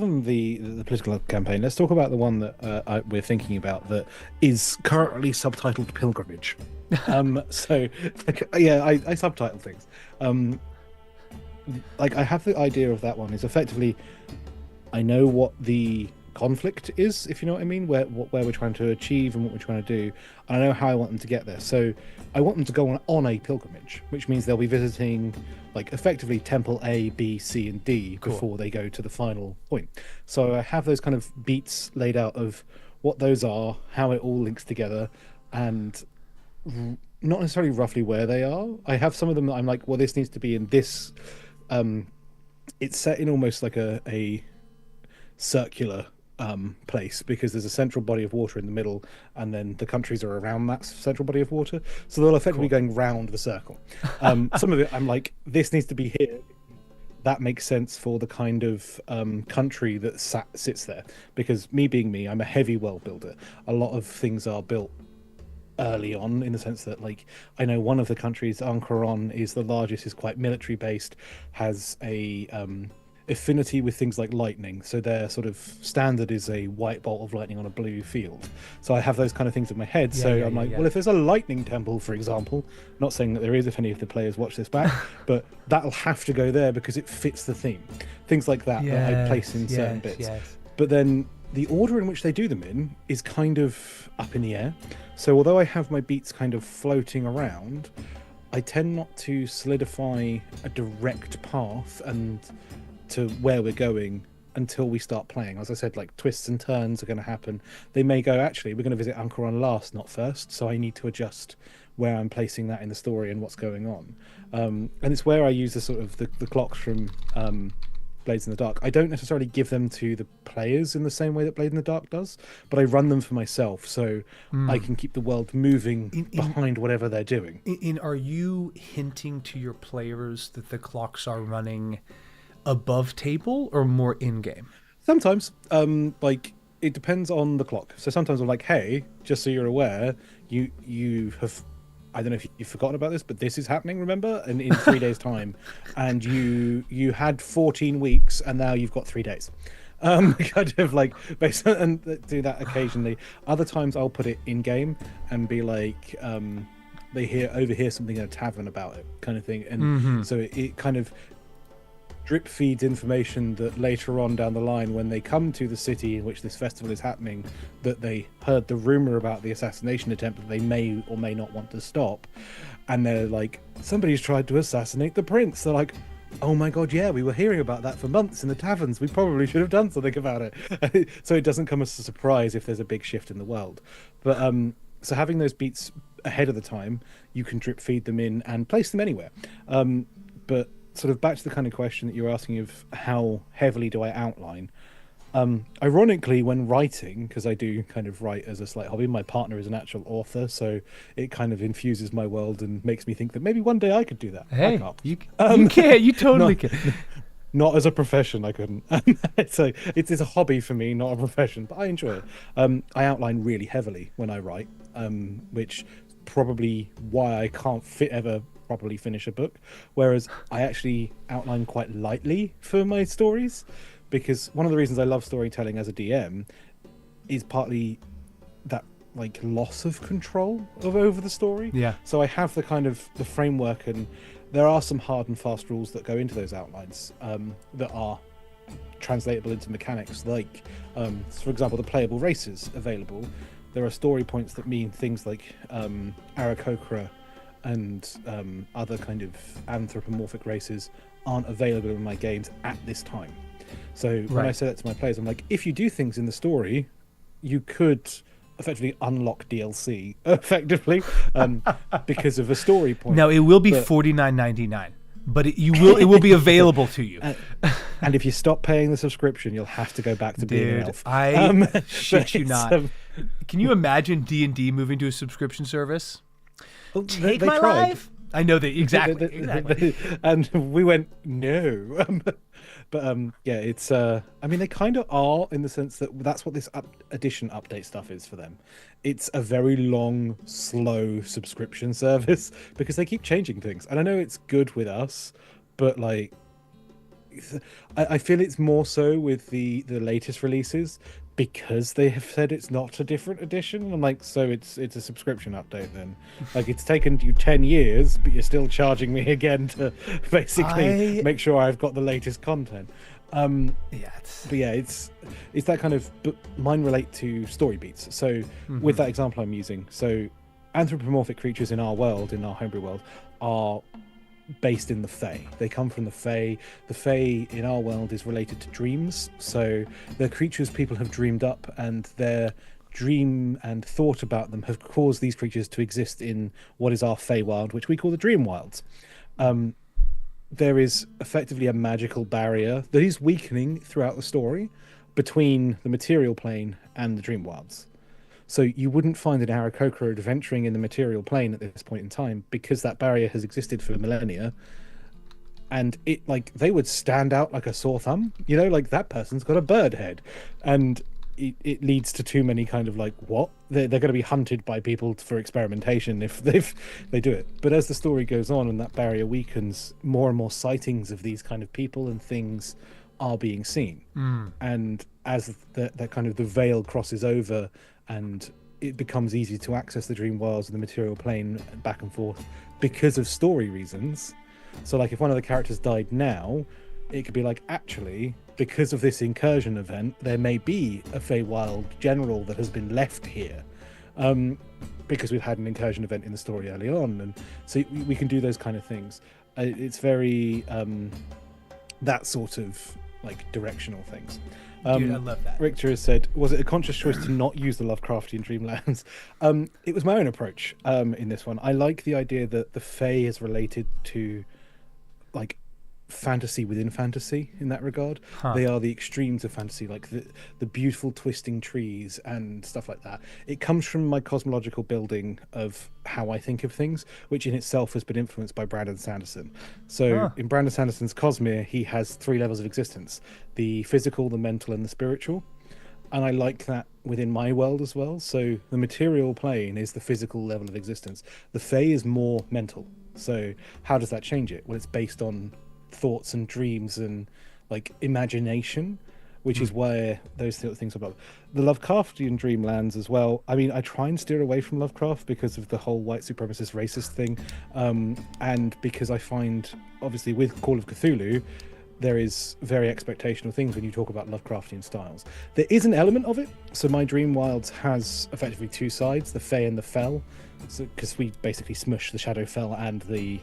than the political campaign, let's talk about the one that we're thinking about that is currently subtitled Pilgrimage. So, I subtitle things. Like, I have the idea of that one is effectively, I know what the conflict is, if you know what I mean, where we're trying to achieve and what we're trying to do. And I know how I want them to get there. So I want them to go on a pilgrimage, which means they'll be visiting, like, effectively Temple A, B, C, and D before they go to the final point. So I have those kind of beats laid out of what those are, how it all links together, and not necessarily roughly where they are. I have some of them that I'm like, well, this needs to be in this. It's set in almost like a circular place, because there's a central body of water in the middle, and then the countries are around that central body of water, so they'll effectively be going round the circle. Some of it I'm like, this needs to be here. That makes sense for the kind of country that sits there, because me being me, I'm a heavy world builder. A lot of things are built early on, in the sense that, like, I know one of the countries, Ankaron, is the largest, is quite military based, has a affinity with things like lightning. So their sort of standard is a white bolt of lightning on a blue field. So I have those kind of things in my head. So I'm like, well, if there's a lightning temple, for example, not saying that there is if any of the players watch this back, but that'll have to go there because it fits the theme. Things like that that I place in certain bits. But then the order in which they do them in is kind of up in the air. So although I have my beats kind of floating around, I tend not to solidify a direct path and to where we're going until we start playing. As I said, like twists and turns are going to happen. They may go, actually, we're going to visit Uncle Ron last, not first. So I need to adjust where I'm placing that in the story and what's going on. And it's where I use the sort of the clocks from Blades in the Dark. I don't necessarily give them to the players in the same way that Blade in the Dark does, but I run them for myself so I can keep the world moving behind whatever they're doing. Are you hinting to your players that the clocks are running above table or more in-game? Sometimes, like, it depends on the clock. So sometimes I'm like, hey, just so you're aware, you have, I don't know if you've forgotten about this, but this is happening, remember? And in 3 days' time. And you had 14 weeks and now you've got 3 days. Kind of like, based on, and do that occasionally. Other times I'll put it in game and be like, they overhear something in a tavern about it, kind of thing. And so it kind of drip feeds information that later on down the line, when they come to the city in which this festival is happening, that they heard the rumor about the assassination attempt that they may or may not want to stop, and they're like, somebody's tried to assassinate the prince. They're like, oh my god, yeah, we were hearing about that for months in the taverns, we probably should have done something about it. So it doesn't come as a surprise if there's a big shift in the world. But so having those beats ahead of the time, you can drip feed them in and place them anywhere. But sort of back to the kind of question that you're asking of how heavily do I outline. Ironically, when writing, because I do kind of write as a slight hobby, my partner is an actual author, so it kind of infuses my world and makes me think that maybe one day I could do that. Hey, you can, you totally can. Not as a profession, I couldn't. So it's a hobby for me, not a profession, but I enjoy it. I outline really heavily when I write, which probably why I can't ever properly finish a book, whereas I actually outline quite lightly for my stories, because one of the reasons I love storytelling as a DM is partly that like loss of control over the story. So I have the kind of the framework, and there are some hard and fast rules that go into those outlines that are translatable into mechanics, like for example, the playable races available. There are story points that mean things like Aarakocra and other kind of anthropomorphic races aren't available in my games at this time. So when I say that to my players, I'm like, if you do things in the story, you could effectively unlock DLC effectively because of a story point. Now it will be $49.99, but it will be available to you. And if you stop paying the subscription, you'll have to go back to being an elf. I shit you not. Can you imagine D&D moving to a subscription service? Take my life. I know that exactly. And we went no. But yeah, it's I mean, they kind of are, in the sense that that's what this edition update stuff is for them. It's a very long, slow subscription service because they keep changing things. And I know it's good with us, but like I feel it's more so with the latest releases, because they have said it's not a different edition. I'm like, so it's a subscription update then? Like, it's taken you 10 years, but you're still charging me again to basically make sure I've got the latest content. But yeah, it's that kind of, but mine relate to story beats. So with that example I'm using, so anthropomorphic creatures in our world, in our homebrew world, are based in the Fae. They come from the Fae. The Fae in our world is related to dreams. So they're creatures people have dreamed up, and their dream and thought about them have caused these creatures to exist in what is our Fae world, which we call the Dream Wilds. There is effectively a magical barrier that is weakening throughout the story between the material plane and the Dream Wilds. So you wouldn't find an Aarakocra adventuring in the material plane at this point in time, because that barrier has existed for millennia, and it, like, they would stand out like a sore thumb, you know, like that person's got a bird head, and it leads to too many kind of like, what? They're going to be hunted by people for experimentation if they do it. But as the story goes on and that barrier weakens, more and more sightings of these kind of people and things are being seen. And as that kind of the veil crosses over and it becomes easy to access the dream worlds and the material plane back and forth because of story reasons. So like if one of the characters died now, it could be like, actually, because of this incursion event, there may be a Feywild general that has been left here. Because we've had an incursion event in the story early on, and so we can do those kind of things. It's very that sort of like directional things. Dude, I love that. Richter has said, was it a conscious choice to not use the Lovecraftian dreamlands? It was my own approach in this one. I like the idea that the Fae is related to like fantasy within fantasy in that regard. They are the extremes of fantasy, like the beautiful twisting trees and stuff like that. It comes from my cosmological building of how I think of things, which in itself has been influenced by Brandon Sanderson. So in Brandon Sanderson's Cosmere, he has 3 levels of existence: the physical, the mental, and the spiritual. And I like that within my world as well. So the material plane is the physical level of existence. The Fae is more mental. So how does that change it? Well, it's based on thoughts and dreams and like imagination, which is where those things are about. The Lovecraftian dreamlands as well. I mean, I try and steer away from Lovecraft because of the whole white supremacist racist thing, and because I find obviously with Call of Cthulhu there is very expectational things when you talk about Lovecraftian styles. There is an element of it. So my Dream Wilds has effectively 2 sides, the Fey and the Fel, because we basically smush the Shadowfell and the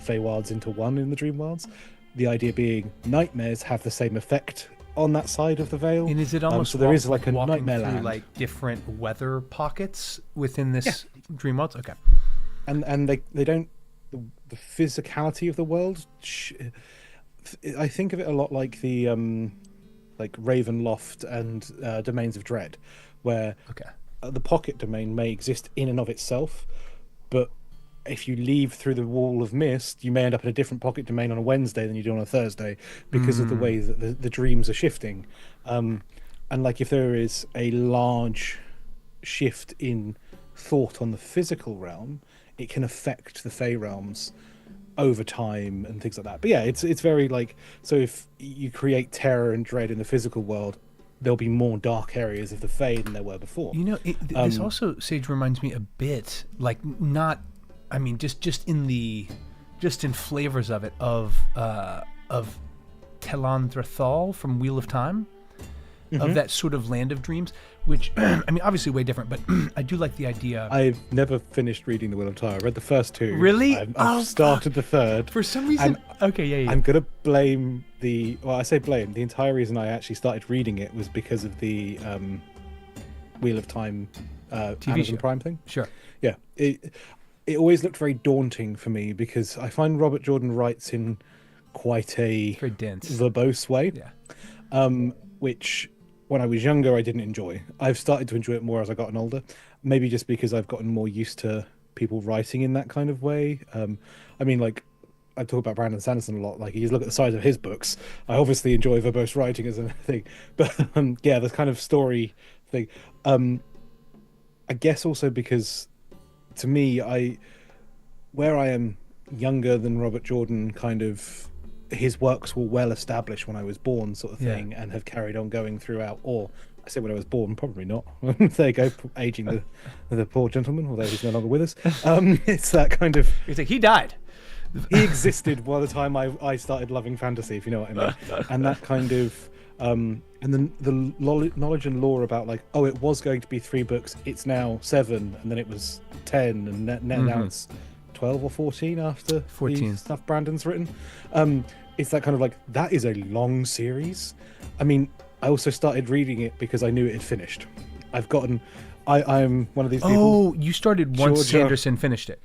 Feywilds into one in the Dream Wilds. The idea being nightmares have the same effect on that side of the veil. And is it almost so there is like a nightmare through land, like different weather pockets within this Dream Worlds? Okay. And they don't, the physicality of the world, I think of it a lot like the like Ravenloft and Domains of Dread, where the pocket domain may exist in and of itself, but if you leave through the wall of mist, you may end up in a different pocket domain on a Wednesday than you do on a Thursday because of the way that the dreams are shifting. And like if there is a large shift in thought on the physical realm, it can affect the Fey realms over time and things like that. But yeah, it's very like, so if you create terror and dread in the physical world, there'll be more dark areas of the Fey than there were before. You know, this also, Sage, reminds me a bit, like not, I mean, just in flavors of it, of Telandrathal from Wheel of Time, of that sort of land of dreams, which, I mean, obviously way different, but I do like the idea. I've never finished reading The Wheel of Time. I read the first 2. Really? I've started the 3rd. For some reason, yeah. I'm going to blame I say blame. The entire reason I actually started reading it was because of the Wheel of Time TV Amazon show. Prime thing. Sure. Yeah. It always looked very daunting for me because I find Robert Jordan writes in quite a Very dense, verbose way. Yeah. Which when I was younger I didn't enjoy. I've started to enjoy it more as I've gotten older, maybe just because I've gotten more used to people writing in that kind of way. I mean, like, I talk about Brandon Sanderson a lot. Like, you look at the size of his books, I obviously enjoy verbose writing as a thing, but yeah, the kind of story thing, I guess also because to me, where I am younger than Robert Jordan, kind of his works were well established when I was born, sort of thing, and have carried on going throughout. Or I say when I was born, probably not. There you go, aging the poor gentleman, although he's no longer with us. It's that kind of. It's like he died. He existed by the time I started loving fantasy, if you know what I mean. And that kind of. And then the knowledge and lore about like, oh, it was going to be 3 books, it's now 7, and then it was 10, and now it's 12 or 14 after 14 the stuff Brandon's written. It's that kind of like, that is a long series. I mean, I also started reading it because I knew it had finished. I'm one of these people. Oh, you started once Georgia. Sanderson finished it.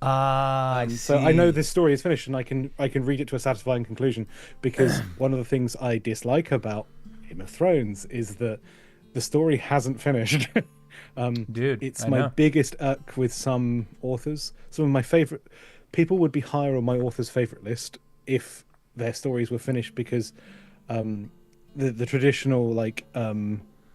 I see. So I know this story is finished, and I can read it to a satisfying conclusion, because one of the things I dislike about Game of Thrones is that the story hasn't finished. Dude, it's I my know. biggest irk with some authors. Some of my favorite people would be higher on my author's favorite list if their stories were finished, because the traditional like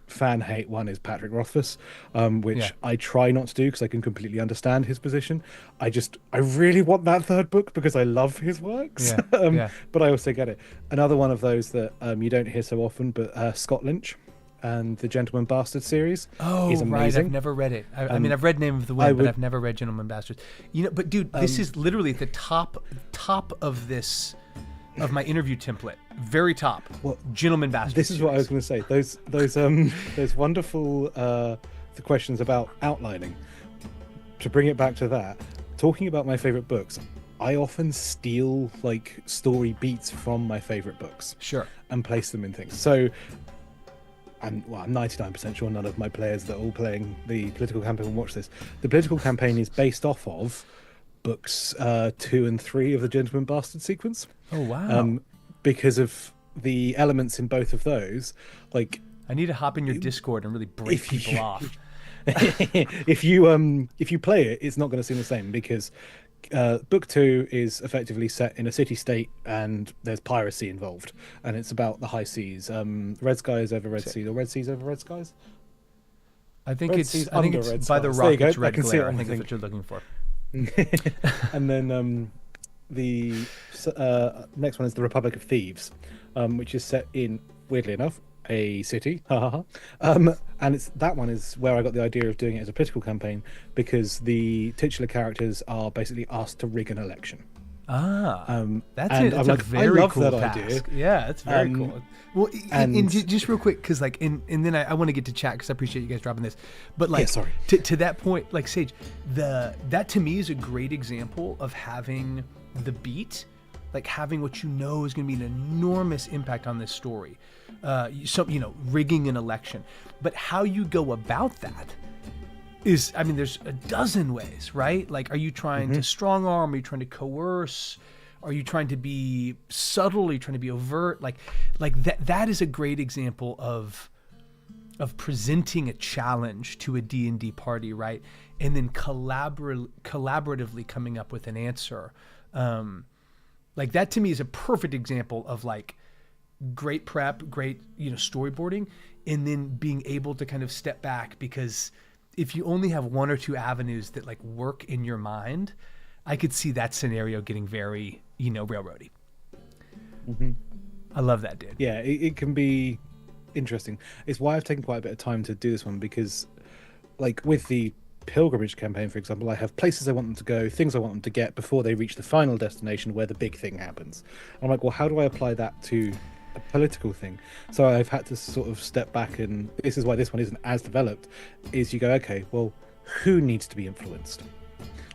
fan hate one is Patrick Rothfuss, Yeah. which I try not to do because I can completely understand his position. I really want that third book because I love his works, Yeah. Yeah. but I also get it. Another one of those that you don't hear so often, but Scott Lynch and the Gentleman Bastard series is Oh, right. I've amazing. never read it. I mean, I've read Name of the I Wind, but would I've never read Gentleman Bastards. But dude, this is literally at the top of this of my interview template. Very top. Well, Gentleman Bastards. this is what I was series. going to say. Those wonderful the questions about outlining. To bring it back to that, talking about my favorite books, I often steal like story beats from my favorite books Sure. and place them in things. So I'm 99% sure none of my players that are all playing the political campaign will watch this. The political campaign is based off of books 2 and 3 of the Gentleman Bastard sequence. Oh wow. Because of the elements in both of those, like I need to hop in your Discord and really break if you- people off. if you play it, it's not going to seem the same because book 2 is effectively set in a city state and there's piracy involved, and it's about the high seas. Red skies over red seas, or red seas over red skies. I think Red it's seas I think under it's red by the skies. There you go. rockets I red can see it glare. I on think the that's what you're looking for. And then the next one is the Republic of Thieves, which is set in, weirdly enough, a city. And that one is where I got the idea of doing it as a political campaign, because the titular characters are basically asked to rig an election. That's and it. That's I'm a like, I very love cool that task. idea. Yeah, that's very cool. Well, and and- just real quick, because like, and then I want to get to chat because I appreciate you guys dropping this, but like, sorry. to that point, like Sage, that to me is a great example of having the beat, like having what you know is going to be an enormous impact on this story. Rigging an election, but how you go about that is, I mean, there's a dozen ways, right? Like, are you trying to strong arm? Are you trying to coerce? Are you trying to be subtle? Are you trying to be overt? Like that is a great example of presenting a challenge to a D&D party, right? And then collaboratively coming up with an answer. Like that to me is a perfect example of like great prep, great, storyboarding, and then being able to kind of step back, because if you only have one or two avenues that like work in your mind, I could see that scenario getting very, railroady. I love that, dude. Yeah, it can be interesting. It's why I've taken quite a bit of time to do this one, because like with the pilgrimage campaign, for example, I have places I want them to go, things I want them to get before they reach the final destination where the big thing happens. I'm like, well, how do I apply that to a political thing? So I've had to sort of step back, and this is why this one isn't as developed, is you go, okay, well, who needs to be influenced?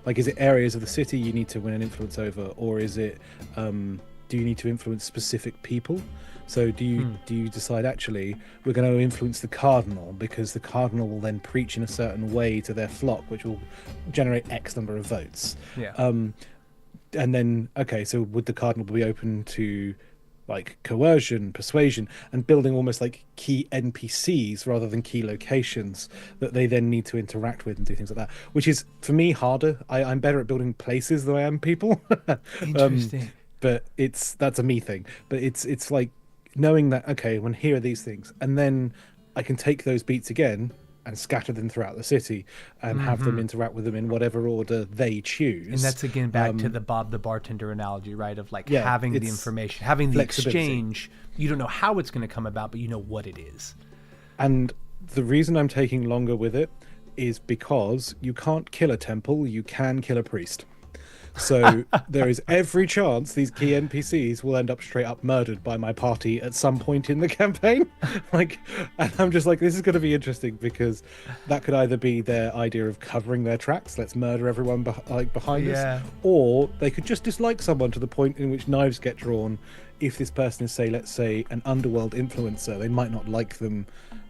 Like, is it areas of the city you need to win an influence over, or is it do you need to influence specific people? So do you decide, actually we're going to influence the cardinal because the cardinal will then preach in a certain way to their flock, which will generate X number of votes. Yeah. And then, okay, so would the cardinal be open to like coercion, persuasion, and building almost like key NPCs rather than key locations that they then need to interact with and do things like that, which is for me harder. I'm better at building places than I am people. Interesting. But that's a me thing. But it's like knowing that, okay, when here are these things, and then I can take those beats again and scatter them throughout the city and have them interact with them in whatever order they choose. And that's again back to the Bob the bartender analogy, right? Of like Yeah, having the it's information, having the flexibility. exchange. You don't know how it's going to come about, but you know what it is. And the reason I'm taking longer with it is because you can't kill a temple, you can kill a priest. So there is every chance these key NPCs will end up straight up murdered by my party at some point in the campaign. And I'm just like, this is going to be interesting, because that could either be their idea of covering their tracks, let's murder everyone behind us, or they could just dislike someone to the point in which knives get drawn. If this person is, let's say, an underworld influencer, they might not like them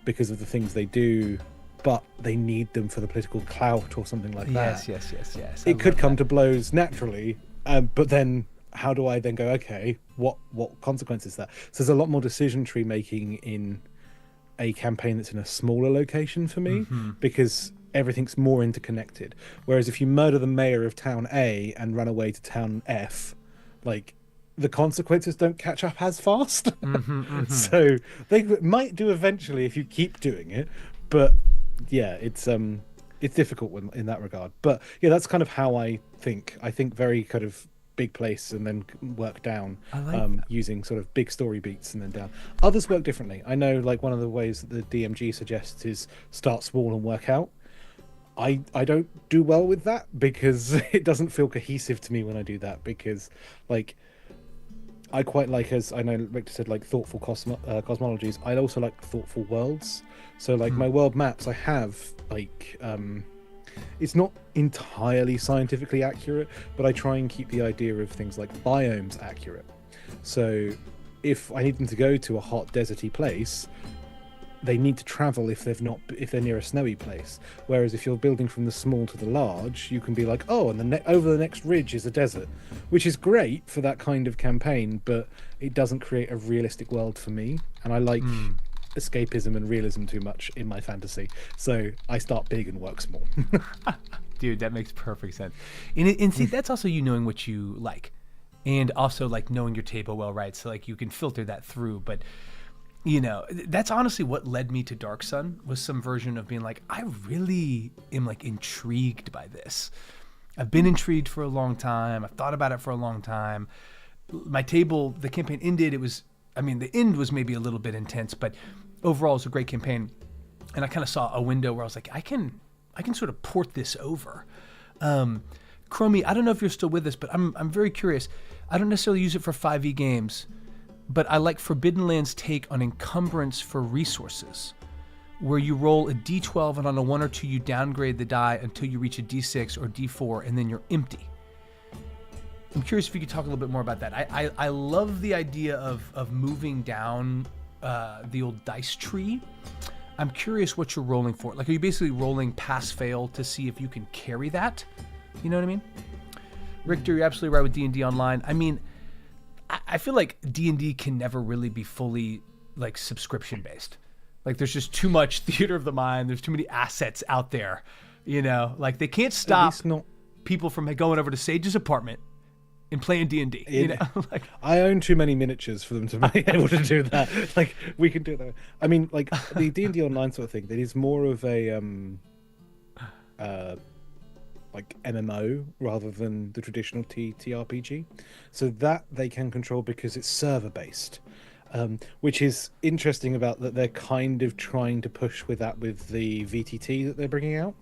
because of the things they do, but they need them for the political clout or something like that. Yes. It could come to blows naturally, but then how do I then go, okay, what consequence is that? So there's a lot more decision tree making in a campaign that's in a smaller location for me, because everything's more interconnected. Whereas if you murder the mayor of town A and run away to town F, like the consequences don't catch up as fast. Mm-hmm. So they might do eventually if you keep doing it, but yeah, it's difficult in that regard. But yeah, that's kind of how I think. I think very kind of big place and then work down, I like that. using sort of big story beats and then down. Others work differently. I know, like one of the ways that the DMG suggests is start small and work out. I don't do well with that because it doesn't feel cohesive to me when I do that, because like I quite like, as I know Richter said, like thoughtful cosmologies. I also like thoughtful worlds. So like my world maps, I have like it's not entirely scientifically accurate, but I try and keep the idea of things like biomes accurate. So if I need them to go to a hot deserty place, they need to travel if they're near a snowy place. Whereas if you're building from the small to the large, you can be like, oh, and over the next ridge is a desert, which is great for that kind of campaign, but it doesn't create a realistic world for me. And I like escapism and realism too much in my fantasy, so I start big and work small. Dude, that makes perfect sense. And see, that's also you knowing what you like, and also like knowing your table well, right? So like you can filter that through. But you know, that's honestly what led me to Dark Sun, was some version of being like, I really am like intrigued by this. I've been intrigued for a long time. I've thought about it for a long time. My table, the campaign ended. The end was maybe a little bit intense, but overall it's a great campaign. And I kind of saw a window where I was like, I can sort of port this over. Chromie, I don't know if you're still with us, but I'm very curious. I don't necessarily use it for 5e games, but I like Forbidden Lands' take on encumbrance for resources, where you roll a d12 and on a 1 or 2 you downgrade the die until you reach a d6 or d4 and then you're empty. I'm curious if you could talk a little bit more about that. I love the idea of moving down the old dice tree. I'm curious what you're rolling for. Like, are you basically rolling pass-fail to see if you can carry that? You know what I mean? Richter, you're absolutely right with D&D Online. I mean, I feel like D&D can never really be fully like subscription based. Like there's just too much theater of the mind. There's too many assets out there, you know, like they can't stop people from going over to Sage's apartment and playing D&D. You know? Like, I own too many miniatures for them to be able to do that. Like we can do that. I mean, like the D&D Online sort of thing, that is more of a like MMO rather than the traditional TRPG, so that they can control because it's server based, which is interesting about that they're kind of trying to push with that with the VTT that they're bringing out,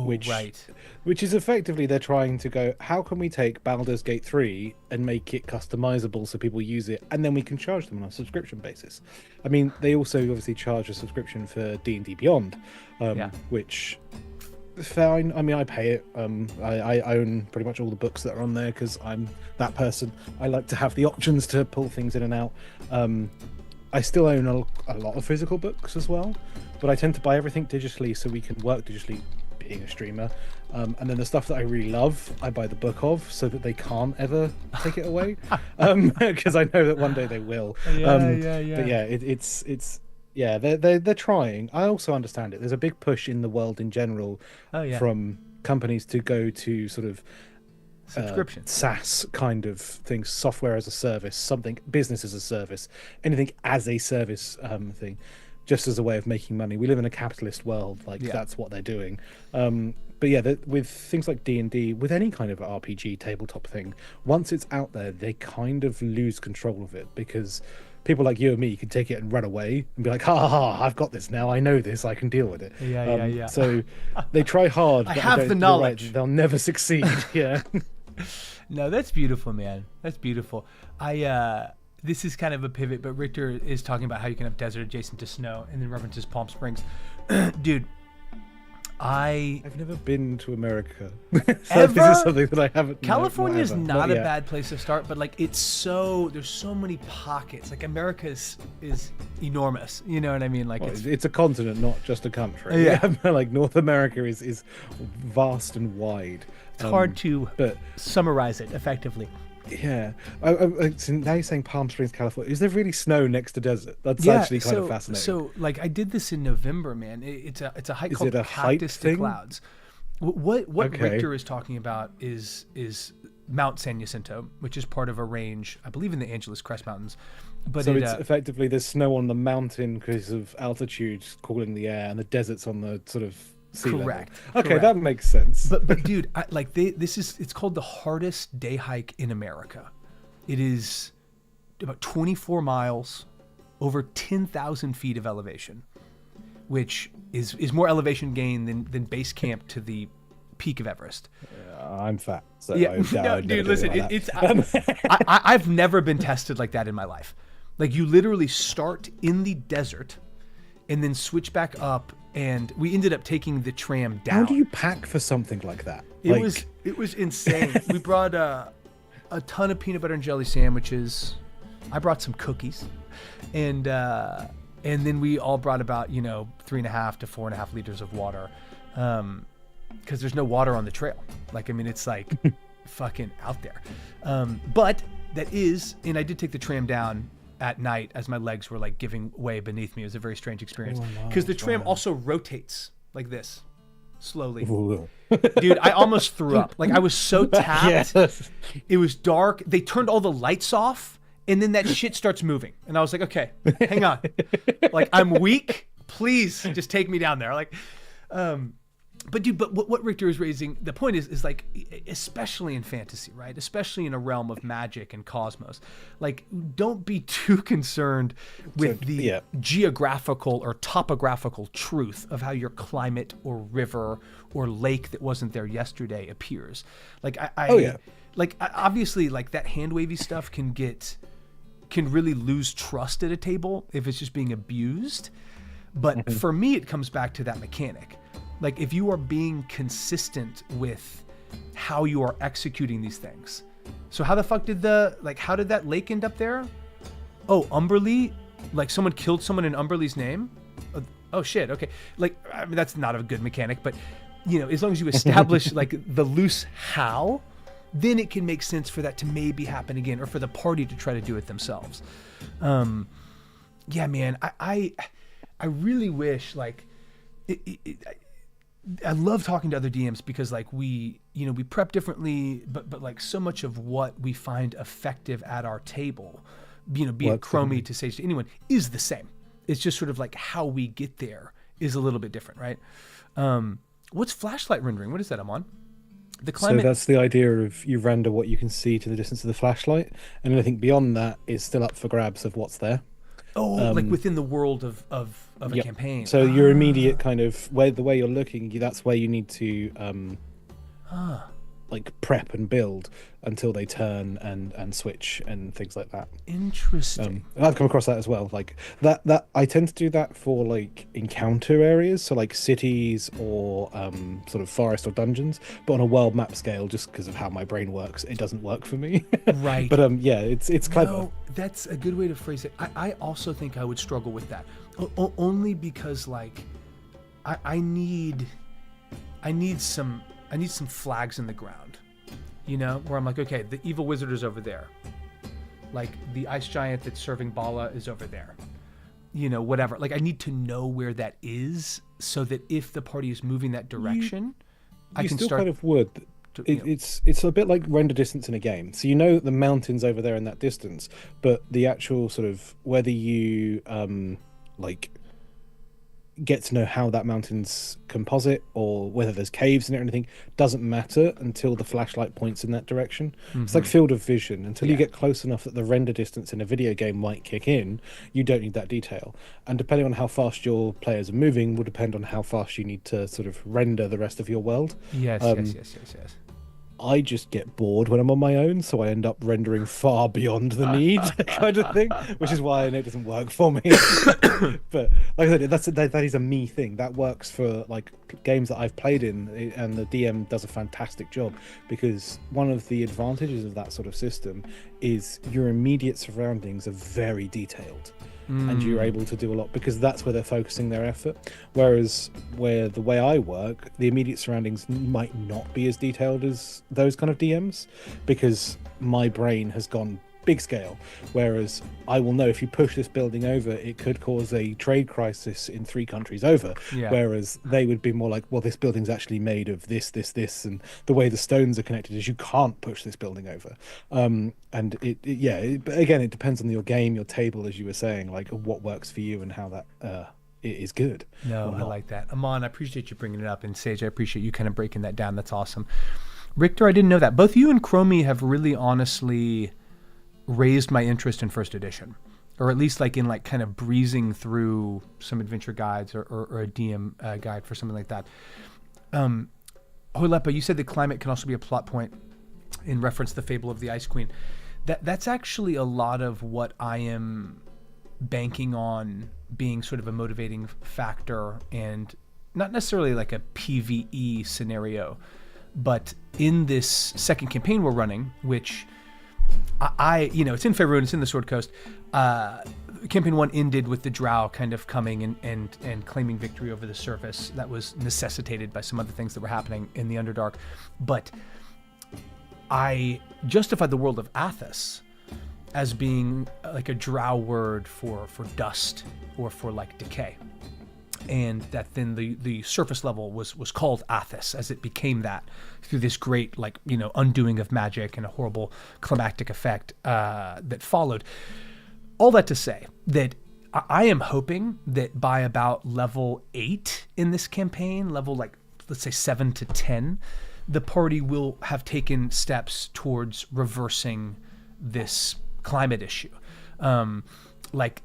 which is effectively they're trying to go, how can we take Baldur's Gate 3 and make it customizable so people use it, and then we can charge them on a subscription basis. I mean, they also obviously charge a subscription for D&D Beyond, which fine. I mean, I pay it. I own pretty much all the books that are on there because I'm that person. I like to have the options to pull things in and out. I still own a lot of physical books as well, but I tend to buy everything digitally so we can work digitally, being a streamer. And then the stuff that I really love, I buy the book of so that they can't ever take it away, because I know that one day they will. But yeah, it's yeah, they're trying. I also understand it. There's a big push in the world in general from companies to go to sort of subscription SaaS kind of things, software as a service, something business as a service, anything as a service thing, just as a way of making money. We live in a capitalist world, that's what they're doing. But yeah, with things like D&D, with any kind of RPG tabletop thing, once it's out there, they kind of lose control of it, because people like you and me can take it and run away and be like, ha ha ha, I've got this now, I know this, I can deal with it. So they try hard, but I have the knowledge. Right, they'll never succeed. Yeah. No, that's beautiful, man. That's beautiful. This is kind of a pivot, but Richter is talking about how you can have desert adjacent to snow, and then references Palm Springs. Dude, I've never been to America. Ever? This is something that I haven't. California is not a yet. bad place to start, but like there's so many pockets. Like America is enormous. You know what I mean? Like it's a continent, not just a country. Yeah. Like North America is vast and wide. It's hard to summarize it effectively. Yeah. So now you're saying Palm Springs, California. Is there really snow next to desert? That's actually kind of fascinating. So, like, I did this in November, man. It's a hike called Cactus to Clouds. What Richter is talking about is Mount San Jacinto, which is part of a range, I believe, in the Angeles Crest Mountains. But So it's effectively there's snow on the mountain because of altitude cooling the air, and the desert's on the sort of sea correct. level. Okay, correct. that makes sense. But dude, it's called the hardest day hike in America. It is about 24 miles, over 10,000 feet of elevation, which is more elevation gain than base camp to the peak of Everest. I'm fat, so Yeah, I doubt no, I'd never dude, do listen, it like that. I've never been tested like that in my life. Like, you literally start in the desert and then switch back up, and we ended up taking the tram down. How do you pack for something like that? It was insane. We brought a ton of peanut butter and jelly sandwiches. I brought some cookies, and then we all brought about 3.5 to 4.5 liters of water, because there's no water on the trail. Like, I mean, it's like fucking out there. But that is, and I did take the tram down at night as my legs were like giving way beneath me. It was a very strange experience because the tram also rotates like this slowly. Dude, I almost threw up. Like, I was so tapped. Yes. It was dark. They turned all the lights off, and then that shit starts moving. And I was like, okay, hang on. Like, I'm weak. Please just take me down there. Like, but dude, but what Richter is raising, the point is like, especially in fantasy, right? Especially in a realm of magic and cosmos, like, don't be too concerned with the geographical or topographical truth of how your climate or river or lake that wasn't there yesterday appears. Like, obviously, like, that hand wavy stuff can really lose trust at a table if it's just being abused. But for me, it comes back to that mechanic. Like, if you are being consistent with how you are executing these things. So how the fuck how did that lake end up there? Oh, Umberlee? Like, someone killed someone in Umberlee's name? Oh shit, okay. Like, I mean, that's not a good mechanic, but as long as you establish like the loose how, then it can make sense for that to maybe happen again, or for the party to try to do it themselves. Yeah, man, I really wish, like, I love talking to other DMs because, like, we prep differently, but like, so much of what we find effective at our table, be it Chromie to Sage to anyone, is the same. It's just sort of like how we get there is a little bit different, right? What's flashlight rendering? What is that, Amon? The climate. So that's the idea of you render what you can see to the distance of the flashlight, and anything beyond that is still up for grabs of what's there. Oh, like within the world of a campaign. So your immediate kind of the way you're looking, that's where you need to like prep and build until they turn and switch and things like that. Interesting. And I've come across that as well. Like that I tend to do that for like encounter areas, so like cities or sort of forest or dungeons, but on a world map scale, just because of how my brain works, it doesn't work for me. Right. But it's clever. No, that's a good way to phrase it. I also think I would struggle with that, only because, like, I need some flags in the ground, where I'm like, okay, the evil wizard is over there. Like, the ice giant that's serving Bala is over there. Whatever. Like, I need to know where that is so that if the party is moving that direction, I can start. Kind of would. It's a bit like render distance in a game. So the mountain's over there in that distance, but the actual sort of whether you like get to know how that mountain's composite or whether there's caves in it or anything doesn't matter until the flashlight points in that direction. It's like field of vision. Until you get close enough that the render distance in a video game might kick in, you don't need that detail. And depending on how fast your players are moving will depend on how fast you need to sort of render the rest of your world. Yes. I just get bored when I'm on my own, so I end up rendering far beyond the need, kind of thing, which is why I know it doesn't work for me. But like I said, that is a me thing. That works for like games that I've played in, and the DM does a fantastic job, because one of the advantages of that sort of system is your immediate surroundings are very detailed. And you're able to do a lot because that's where they're focusing their effort. Whereas the way I work, the immediate surroundings might not be as detailed as those kind of DMs, because my brain has gone big scale. Whereas I will know if you push this building over, it could cause a trade crisis in 3 countries over. Yeah. Whereas they would be more like, well, this building's actually made of this, and the way the stones are connected is you can't push this building over. And but again, it depends on your game, your table, as you were saying, like what works for you and how that it is good. No, I like that. Amon, I appreciate you bringing it up, and Sage, I appreciate you kind of breaking that down. That's awesome. Richter, I didn't know that. Both you and Chromie have really honestly raised my interest in first edition, or at least like in like kind of breezing through some adventure guides or a DM guide for something like that. Hoilepa, you said that climate can also be a plot point in reference to the Fable of the Ice Queen. That's actually a lot of what I am banking on being sort of a motivating factor, and not necessarily like a PvE scenario, but in this second campaign we're running, which I it's in Faerun, it's in the Sword Coast. Campaign 1 ended with the Drow kind of coming and claiming victory over the surface. That was necessitated by some other things that were happening in the Underdark. But I justified the world of Athos as being like a Drow word for dust or for like decay. And that then the surface level was called Athos, as it became that through this great undoing of magic and a horrible climactic effect that followed. All that to say that I am hoping that by about level 8 in this campaign, level let's say 7 to 10, the party will have taken steps towards reversing this climate issue.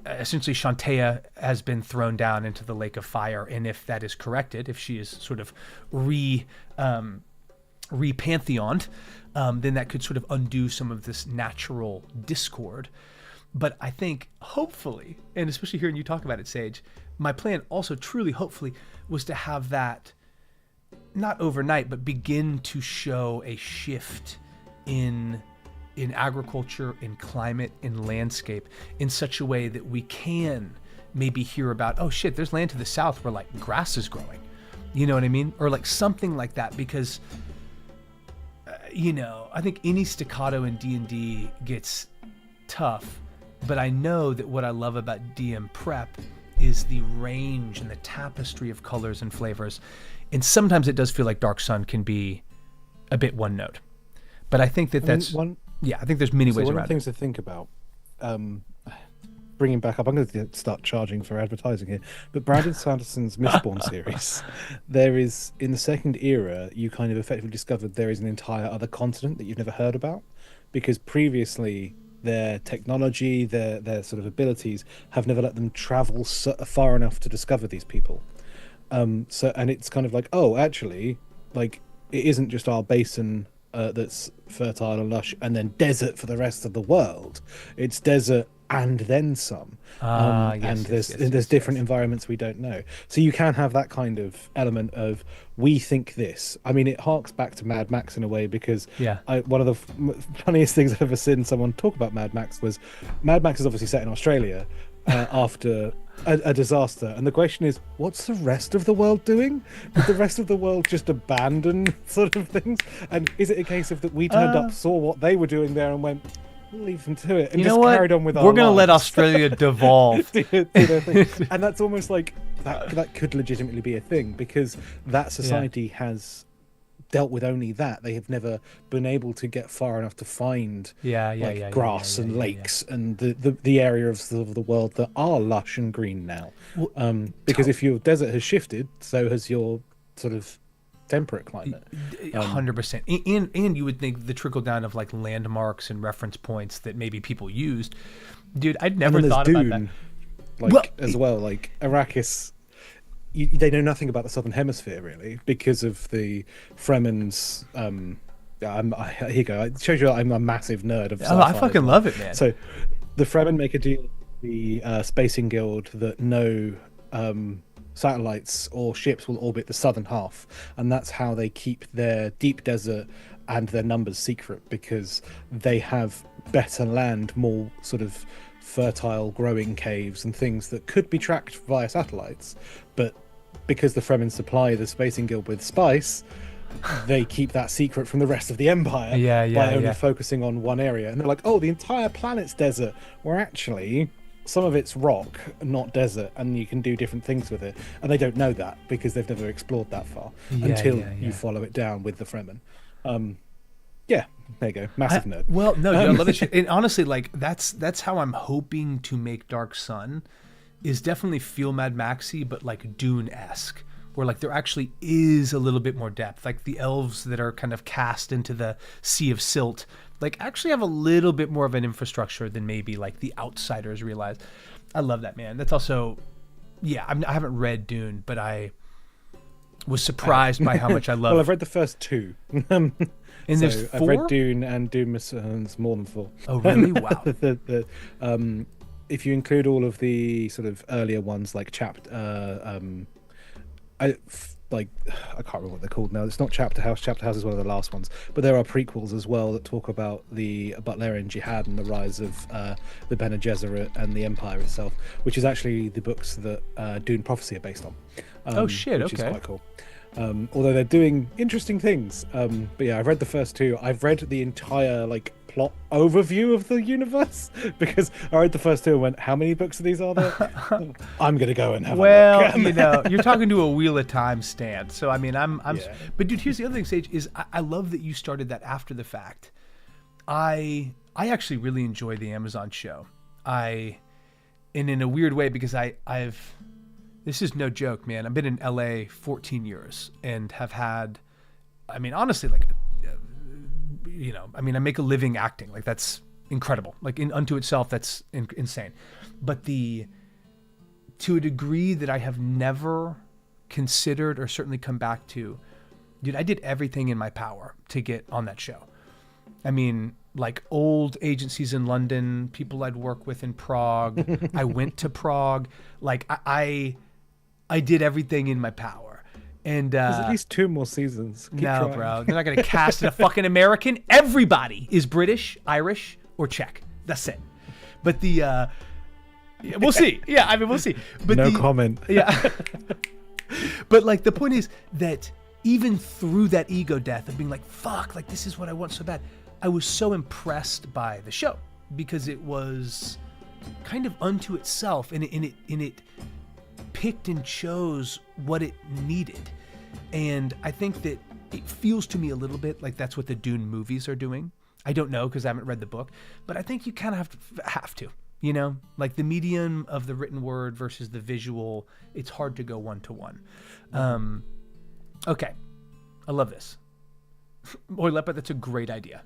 Essentially Shantea has been thrown down into the lake of fire, and if that is corrected, if she is sort of re-pantheoned, then that could sort of undo some of this natural discord. But I think, hopefully, and especially hearing you talk about it, Sage, my plan also truly, hopefully, was to have that, not overnight, but begin to show a shift in agriculture, in climate, in landscape, in such a way that we can maybe hear about, oh shit, there's land to the south where like grass is growing. You know what I mean? Or like something like that, because, I think any staccato in D&D gets tough, but I know that what I love about DM prep is the range and the tapestry of colors and flavors. And sometimes it does feel like Dark Sun can be a bit one note. But I think that I think there's many ways around it. One of the things to think about, bringing back up, I'm going to start charging for advertising here, but Brandon Sanderson's Mistborn series, there is, in the second era, you kind of effectively discovered there is an entire other continent that you've never heard about, because previously their technology, their sort of abilities have never let them travel far enough to discover these people. And it's kind of like, oh, actually, like, it isn't just our basin that's fertile and lush and then desert for the rest of the world. It's desert and then some. And there's different environments we don't know. So you can have that kind of element of, we think this. I mean, it harks back to Mad Max in a way, because one of the funniest things I've ever seen someone talk about Mad Max was, Mad Max is obviously set in Australia after a disaster, and the question is, what's the rest of the world doing? Did the rest of the world just abandon sort of things? And is it a case of that we turned up, saw what they were doing there, and went, we'll leave them to it, and just carried on with our lives? We're going to let Australia devolve. do their thing. And that's almost like that could legitimately be a thing, because that society has dealt with only that. They have never been able to get far enough to find grass and lakes and the area of the world that are lush and green now. Because if your desert has shifted, so has your sort of temperate climate. 100%. And you would think the trickle down of like landmarks and reference points that maybe people used. Dude, I'd never thought about that. As well, like Arrakis, they know nothing about the Southern Hemisphere really, because of the Fremen's. Here you go. It shows you I'm a massive nerd of sci-fi. I fucking love it, man. So, the Fremen make a deal with the Spacing Guild that no satellites or ships will orbit the southern half, and that's how they keep their deep desert and their numbers secret, because they have better land, more sort of fertile growing caves and things that could be tracked via satellites, but because the Fremen supply the Spacing Guild with spice, they keep that secret from the rest of the Empire Yeah, by yeah, only yeah. focusing on one area. And they're like, oh, the entire planet's desert, where actually some of it's rock, not desert, and you can do different things with it. And they don't know that because they've never explored that far until you follow it down with the Fremen. Yeah, there you go. Massive nerd. Well, no, I love it. And honestly, like that's how I'm hoping to make Dark Sun, is definitely feel Mad Maxy, but like Dune-esque, where like there actually is a little bit more depth. Like the elves that are kind of cast into the Sea of Silt, like actually have a little bit more of an infrastructure than maybe like the outsiders realize. I love that, man. That's also, yeah, I haven't read Dune, but I was surprised by how much I love. Well, I've read the first two. And so there's 4? I've read Dune and Dune Returns more than 4. Oh, really? Wow. If you include all of the sort of earlier ones, like I can't remember what they're called now. It's not Chapter House. Chapter House is one of the last ones, but there are prequels as well that talk about the Butlerian Jihad and the rise of the Bene Gesserit and the Empire itself, which is actually the books that Dune Prophecy are based on. Oh shit! Which Okay, is quite cool. Although they're doing interesting things. But yeah, I've read the first 2. I've read the entire like plot overview of the universe because I read the first 2 and went, how many books of these are there? I'm gonna go and have a look. you know, you're talking to a Wheel of Time stand, so I mean, I'm. Yeah. But dude, here's the other thing, Sage, is I love that you started that after the fact. I actually really enjoy the Amazon show. And in a weird way, because I've. This is no joke, man. I've been in LA 14 years and have had, I mean, honestly, like, you know, I mean, I make a living acting. Like, that's incredible. Like, in unto itself, that's insane. But to a degree that I have never considered or certainly come back to, dude, I did everything in my power to get on that show. I mean, like old agencies in London, people I'd work with in Prague. I went to Prague. Like, I did everything in my power. And there's at least 2 more seasons. Keep no, trying. bro. They're not going to cast a fucking American. Everybody is British, Irish, or Czech. That's it. But yeah, we'll see. Yeah, I mean, we'll see. But no comment. Yeah. But like the point is that even through that ego death of being like, fuck, like this is what I want so bad, I was so impressed by the show because it was kind of unto itself, and it picked and chose what it needed. And I think that it feels to me a little bit like that's what the Dune movies are doing. I don't know because I haven't read the book, but I think you kind of have to, you know, like the medium of the written word versus the visual. It's hard to go one to one. Okay, I love this. Boy, Leopard, that's a great idea.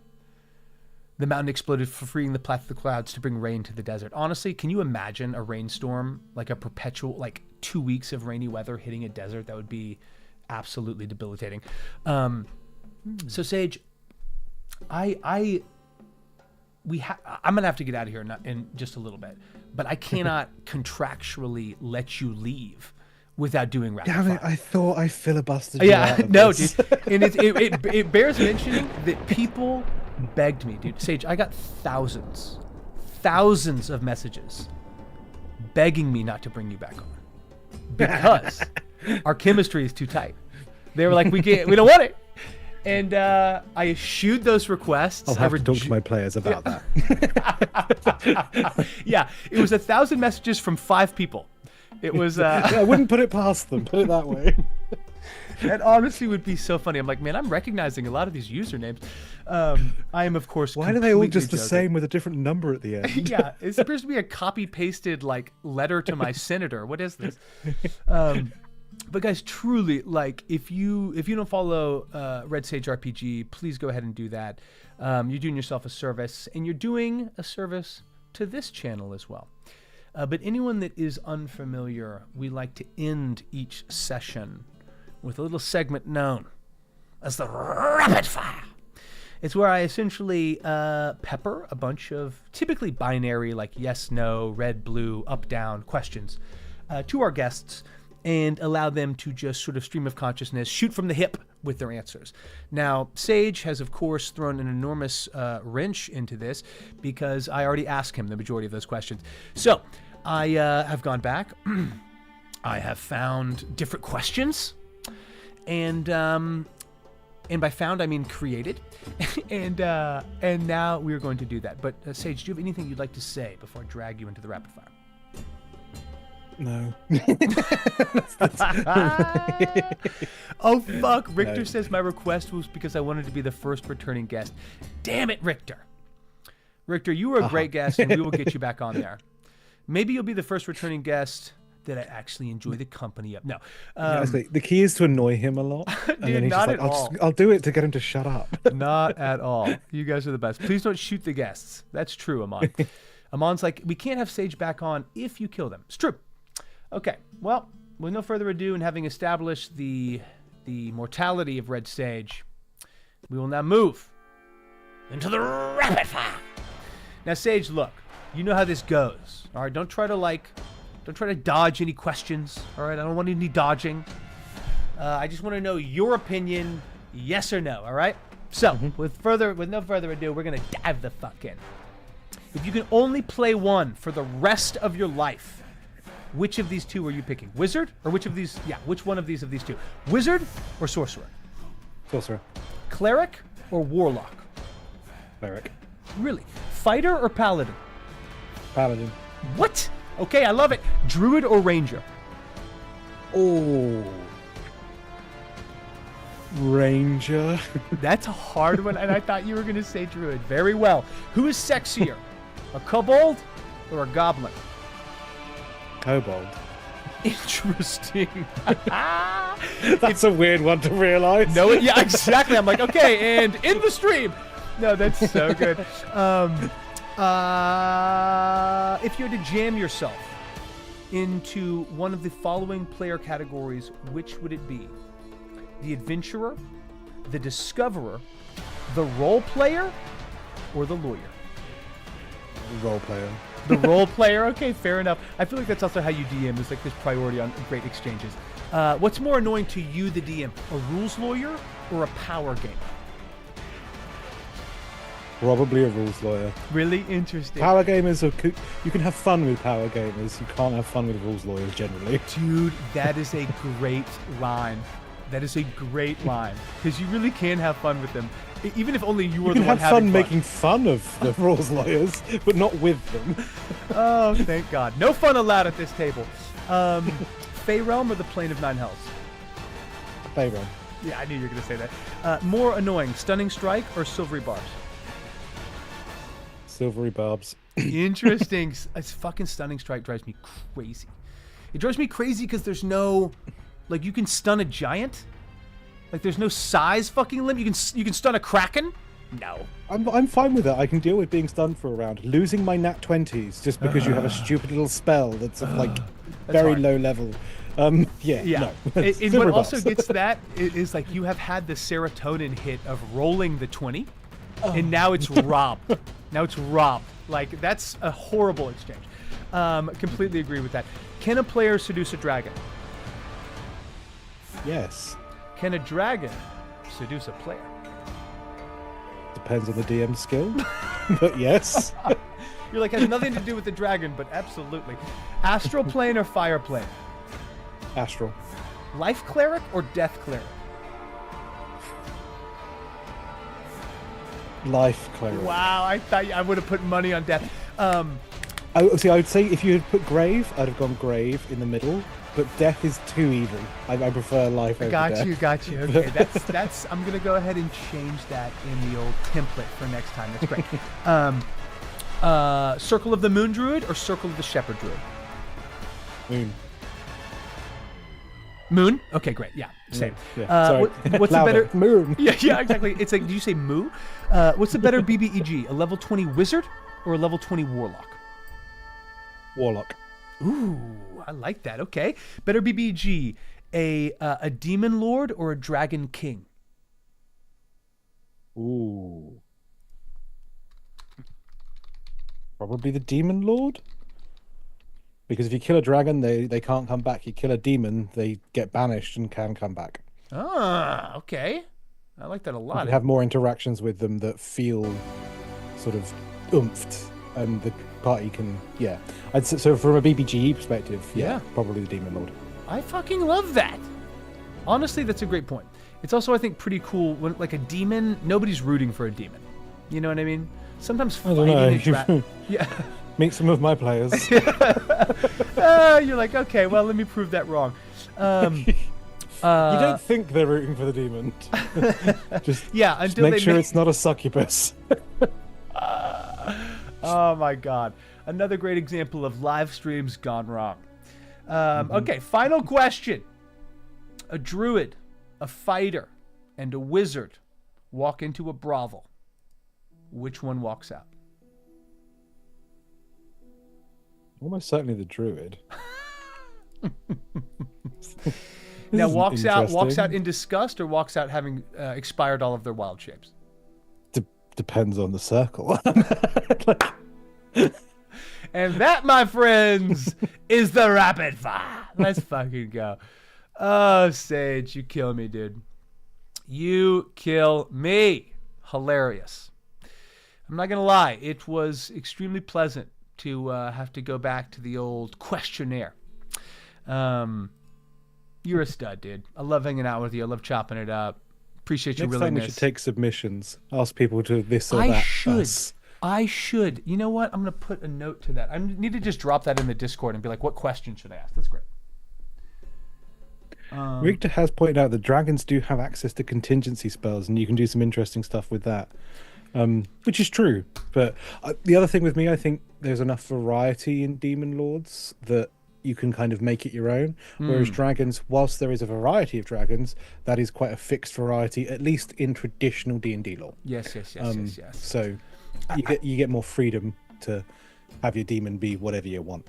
The mountain exploded for freeing the path of the clouds to bring rain to the desert. Honestly, can you imagine a rainstorm, like a perpetual, like 2 weeks of rainy weather hitting a desert? That would be absolutely debilitating. So Sage, I'm gonna have to get out of here in just a little bit, but I cannot contractually let you leave without doing rapid Damn it! fire. I thought I filibustered you out of No, this. dude, and it bears mentioning that people begged me, dude. Sage, I got thousands of messages begging me not to bring you back on because our chemistry is too tight. They were like, we don't want it. And I eschewed those requests. I'll have to talk to my players about that. Yeah, it was 1,000 messages from 5 people. It was. I wouldn't put it past them. Put it that way. That honestly would be so funny. I'm like, man, I'm recognizing a lot of these usernames. I am, of course. Why are they all completely just the joking. same with a different number at the end? Yeah, it appears to be a copy-pasted like letter to my senator. What is this? But guys, truly, like, if you don't follow Red Sage RPG, please go ahead and do that. You're doing yourself a service, and you're doing a service to this channel as well. But anyone that is unfamiliar, we like to end each session with a little segment known as the Rapid Fire. It's where I essentially pepper a bunch of typically binary, like yes, no, red, blue, up, down questions to our guests and allow them to just sort of stream of consciousness, shoot from the hip with their answers. Now, Sage has, of course, thrown an enormous wrench into this because I already asked him the majority of those questions. So I have gone back. I have found different questions. And And by found, I mean created. and now we are going to do that. But Sage, do you have anything you'd like to say before I drag you into the rapid fire? No. Oh, fuck. Richter says my request was because I wanted to be the first returning guest. Damn it, Richter. Richter, you were a great guest, and we will get you back on there. Maybe you'll be the first returning guest that I actually enjoy the company of. No. The key is to annoy him a lot. And Dude, then he's not just like, at all. I'll do it to get him to shut up. Not at all. You guys are the best. Please don't shoot the guests. That's true, Amon. Amon's like, we can't have Sage back on if you kill them. It's true. Okay, well, with no further ado, and having established the mortality of Red Sage, we will now move into the rapid fire. Now, Sage, look, you know how this goes. All right, don't try to dodge any questions. All right, I don't want any dodging. I just want to know your opinion, yes or no. All right. So, with no further ado, we're gonna dive the fuck in. If you can only play one for the rest of your life, which of these two are you picking? Wizard or which of these? Yeah, which one of these two? Wizard or sorcerer? Sorcerer. Cleric or warlock? Cleric. Really? Fighter or paladin? Paladin. What? Okay, I love it. Druid or ranger? Oh. Ranger. That's a hard one, and I thought you were going to say druid. Very well. Who is sexier? A kobold or a goblin? Kobold. Interesting. That's a weird one to realize. No, yeah, exactly. I'm like, okay, and in the stream. No, that's so good. If you had to jam yourself into one of the following player categories, which would it be? The adventurer, the discoverer, the role player, or the lawyer? Role player. The role player? Okay, fair enough. I feel like that's also how you DM. There's like this priority on great exchanges. What's more annoying to you, the DM? A rules lawyer or a power gamer? Probably a rules lawyer. Really interesting. Power gamers you can have fun with power gamers. You can't have fun with rules lawyers generally. Dude, that is a great line. That is a great line. Because you really can have fun with them. Even if only you were the one having fun. You can have fun making fun of the rules lawyers, but not with them. Oh, thank God. No fun allowed at this table. Fey Realm or the Plane of Nine Hells? Fey Realm. Yeah, I knew you were going to say that. More annoying, Stunning Strike or Silvery Barbs? Silvery Barbs. Interesting. It's fucking Stunning Strike drives me crazy. It drives me crazy because there's no... Like, you can stun a giant? Like, there's no size fucking limit? You can stun a kraken? No. I'm fine with it. I can deal with being stunned for a round. Losing my nat 20s just because you have a stupid little spell that's of, like, very hard. low level. Yeah. No. And what also gets that is, like, you have had the serotonin hit of rolling the 20, and now it's robbed. Now it's robbed. Like, that's a horrible exchange. Completely agree with that. Can a player seduce a dragon? Yes. Can a dragon seduce a player? Depends on the DM skill, but yes. You're like, has nothing to do with the dragon, but absolutely. Astral plane or fire plane? Astral. Life cleric or death cleric? Life cleric. Wow, I thought I would have put money on death. I would say if you had put grave, I'd have gone grave in the middle. But death is too evil. I prefer life over death. Got you. Okay, that's. I'm gonna go ahead and change that in the old template for next time. That's great. Circle of the Moon Druid or Circle of the Shepherd Druid? Moon. Moon? Okay, great. Yeah, same. Yeah. Sorry. What's the better Moon? Yeah, exactly. It's like, did you say moo? What's the better BBEG? A level 20 wizard or a level 20 warlock? Warlock. Ooh, I like that. Okay. Better BBG, a demon lord or a dragon king? Ooh. Probably the demon lord. Because if you kill a dragon, they can't come back. You kill a demon, they get banished and can come back. Ah, okay. I like that a lot. You have more interactions with them that feel sort of oomphed. And the party can, yeah. So from a BBGE perspective, yeah, probably the Demon Lord. I fucking love that. Honestly, that's a great point. It's also, I think, pretty cool when, like, a demon, nobody's rooting for a demon. You know what I mean? Sometimes I don't fighting know. yeah. Meet some of my players. You're like, okay, well, let me prove that wrong. You don't think they're rooting for the demon. just make sure it's not a succubus. Oh my god. Another great example of live streams gone wrong. Okay, final question. A druid, a fighter, and a wizard walk into a brothel. Which one walks out? Almost certainly the druid. Now walks out in disgust, or walks out having expired all of their wild shapes? Depends on the circle. And that, my friends, is the rapid fire. Let's fucking go. Oh, Sage, you kill me, dude. You kill me. Hilarious. I'm not going to lie. It was extremely pleasant to have to go back to the old questionnaire. You're a stud, dude. I love hanging out with you. I love chopping it up. Appreciate your willingness. willingness. Next time we should take submissions. Ask people to this or that. I should. You know what? I'm going to put a note to that. I need to just drop that in the Discord and be like, what question should I ask? That's great. Richter has pointed out that dragons do have access to contingency spells, and you can do some interesting stuff with that, which is true. But the other thing with me, I think there's enough variety in Demon Lords that you can kind of make it your own. Whereas dragons, whilst there is a variety of dragons, that is quite a fixed variety, at least in traditional D&D lore. Yes. So you get more freedom to have your demon be whatever you want.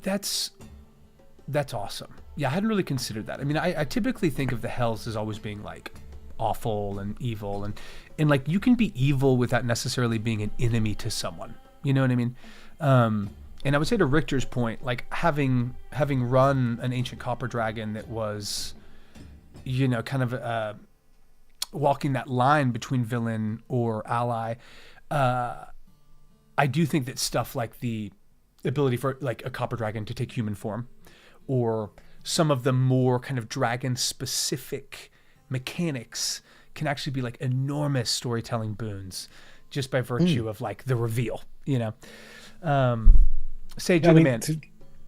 That's awesome. Yeah, I hadn't really considered that. I mean, I typically think of the hells as always being like awful and evil, and like you can be evil without necessarily being an enemy to someone. You know what I mean? And I would say to Richter's point, like having run an ancient copper dragon that was, you know, kind of walking that line between villain or ally, I do think that stuff like the ability for like a copper dragon to take human form, or some of the more kind of dragon specific mechanics can actually be like enormous storytelling boons just by virtue of like the reveal, you know? Sage, you're the man.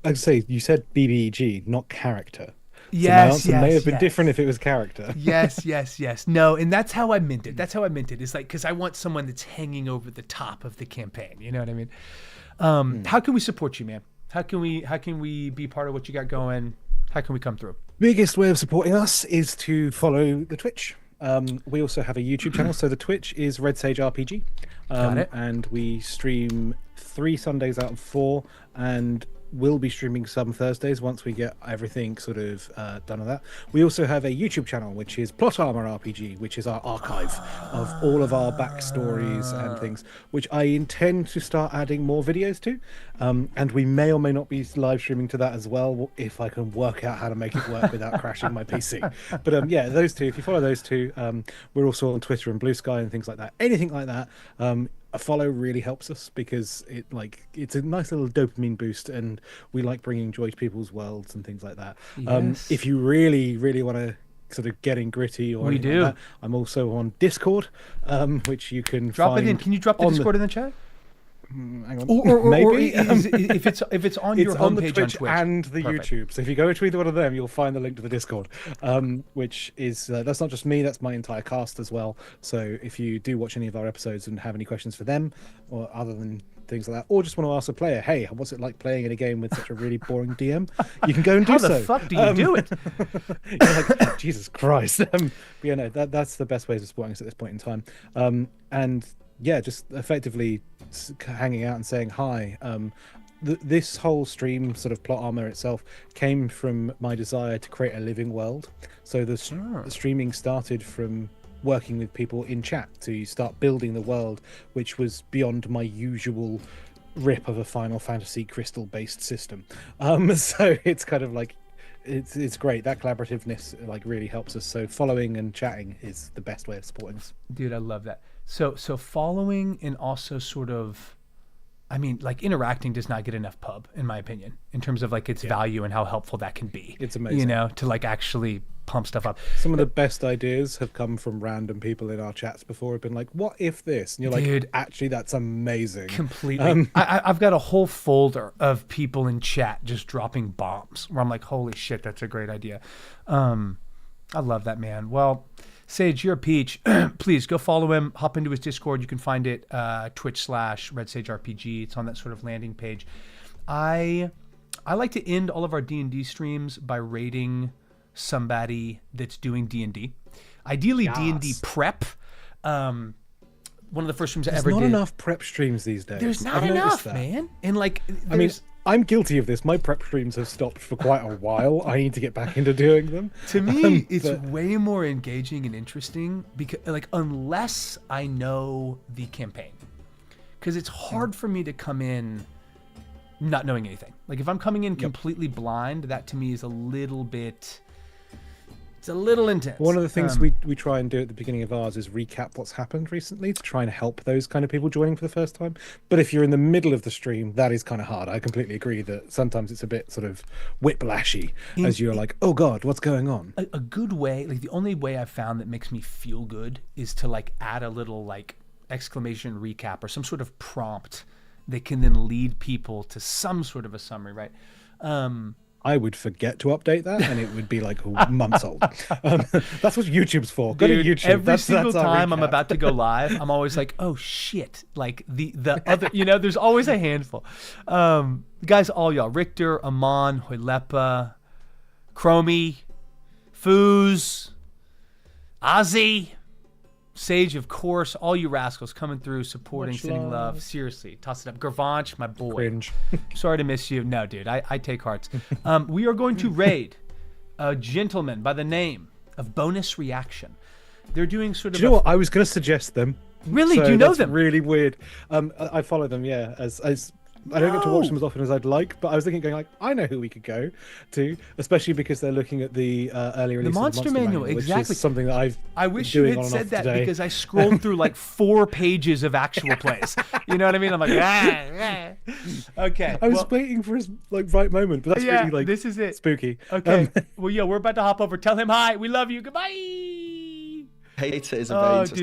I'd say you said BBEG, not character. Yes, so my answer may have been different if it was character. Yes. No, and that's how I meant it. It's like, because I want someone that's hanging over the top of the campaign. You know what I mean? How can we support you, man? How can we be part of what you got going? How can we come through? Biggest way of supporting us is to follow the Twitch. We also have a YouTube channel, so the Twitch is Red Sage RPG. Got it. And we stream 3 Sundays out of 4, and we'll be streaming some Thursdays once we get everything sort of done on that. We also have a YouTube channel, which is Plot Armor RPG, which is our archive of all of our backstories and things, which I intend to start adding more videos to. And we may or may not be live streaming to that as well, if I can work out how to make it work without crashing my PC. But yeah, those two, if you follow those two, we're also on Twitter and Blue Sky and things like that. Anything like that. A follow really helps us because it's a nice little dopamine boost, and we like bringing joy to people's worlds and things like that. Yes. If you really want to sort of get in gritty or anything like that, I'm also on Discord, which you can drop find it in. Can you drop the Discord in the chat? Hang on. Or Maybe if it's on your on the homepage Twitch on Twitch and the Perfect. YouTube. So if you go to either one of them, you'll find the link to the Discord, which is that's not just me, that's my entire cast as well. So if you do watch any of our episodes and have any questions for them, or other than things like that, or just want to ask a player, hey, what's it like playing in a game with such a really boring DM, you can go and do so. How the fuck do you do it? You're like, Jesus Christ. But yeah, no, that's the best ways of supporting us at this point in time. And yeah, just effectively hanging out and saying hi. This whole stream, sort of Plot Armor itself, came from my desire to create a living world. So the streaming started from working with people in chat to start building the world, which was beyond my usual rip of a Final Fantasy crystal based system. So it's kind of like it's great. That collaborativeness like really helps us. So following and chatting is the best way of supporting us. Dude, I love that. So following, and also sort of, I mean, like interacting does not get enough pub, in my opinion, in terms of like its value and how helpful that can be. It's amazing. You know, to like actually pump stuff up. Some of the best ideas have come from random people in our chats before. Have been like, "What if this?" And you're like, Dude, "Actually, that's amazing." Completely. I've got a whole folder of people in chat just dropping bombs where I'm like, holy shit, that's a great idea. I love that, man. Well, Sage, you're a peach. Please go follow him. Hop into his Discord. You can find it Twitch/RedSageRPG. It's on that sort of landing page. I like to end all of our D&D streams by rating somebody that's doing D&D. Ideally, Yes. D&D prep. One of the first streams I There's ever not did. enough prep streams these days. There's not I've noticed enough, that. man. And like, I mean, I'm guilty of this. My prep streams have stopped for quite a while. I need to get back into doing them. to me, it's but- way more engaging and interesting because, like, unless I know the campaign, because it's hard for me to come in not knowing anything. Like, if I'm coming in completely blind, that to me is a little bit. It's a little intense. One of the things we try and do at the beginning of ours is recap what's happened recently to try and help those kind of people joining for the first time. But if you're in the middle of the stream, that is kind of hard. I completely agree that sometimes it's a bit sort of whiplashy as you're like, oh God, what's going on? A good way, like the only way I've found that makes me feel good is to like add a little like exclamation recap or some sort of prompt that can then lead people to some sort of a summary, right? I would forget to update that, and it would be like months old. That's what YouTube's for. Go to Dude, YouTube. every That's single our time I'm recap. about to go live, I'm always like, oh shit. Like the other, there's always a handful. Guys, all y'all, Richter, Amon, Hoilepa, Chromie, Foos, Ozzy, Sage, of course, all you rascals coming through, supporting, Much sending love. love. Seriously, toss it up. Gervanch, my boy. Cringe. Sorry to miss you. No, dude, I take hearts. We are going to raid a gentleman by the name of Bonus Reaction. They're doing sort of Do you know what? I was going to suggest them. Really? So Do you know that's them? Really weird. I follow them, yeah. As I don't get to watch them as often as I'd like, but I was thinking, going like, I know who we could go to, especially because they're looking at the early release Monster of the Monster Manual, Which exactly. is something that I been wish you doing had on and said off that today. because I scrolled through like 4 pages of actual plays. You know what I mean? I'm like, okay. I was well, waiting for his like right moment, but that's yeah, really like this is it. spooky. Okay. Well, yeah, we're about to hop over. Tell him hi. We love you. Goodbye. Hater is a very Oh, interesting dude.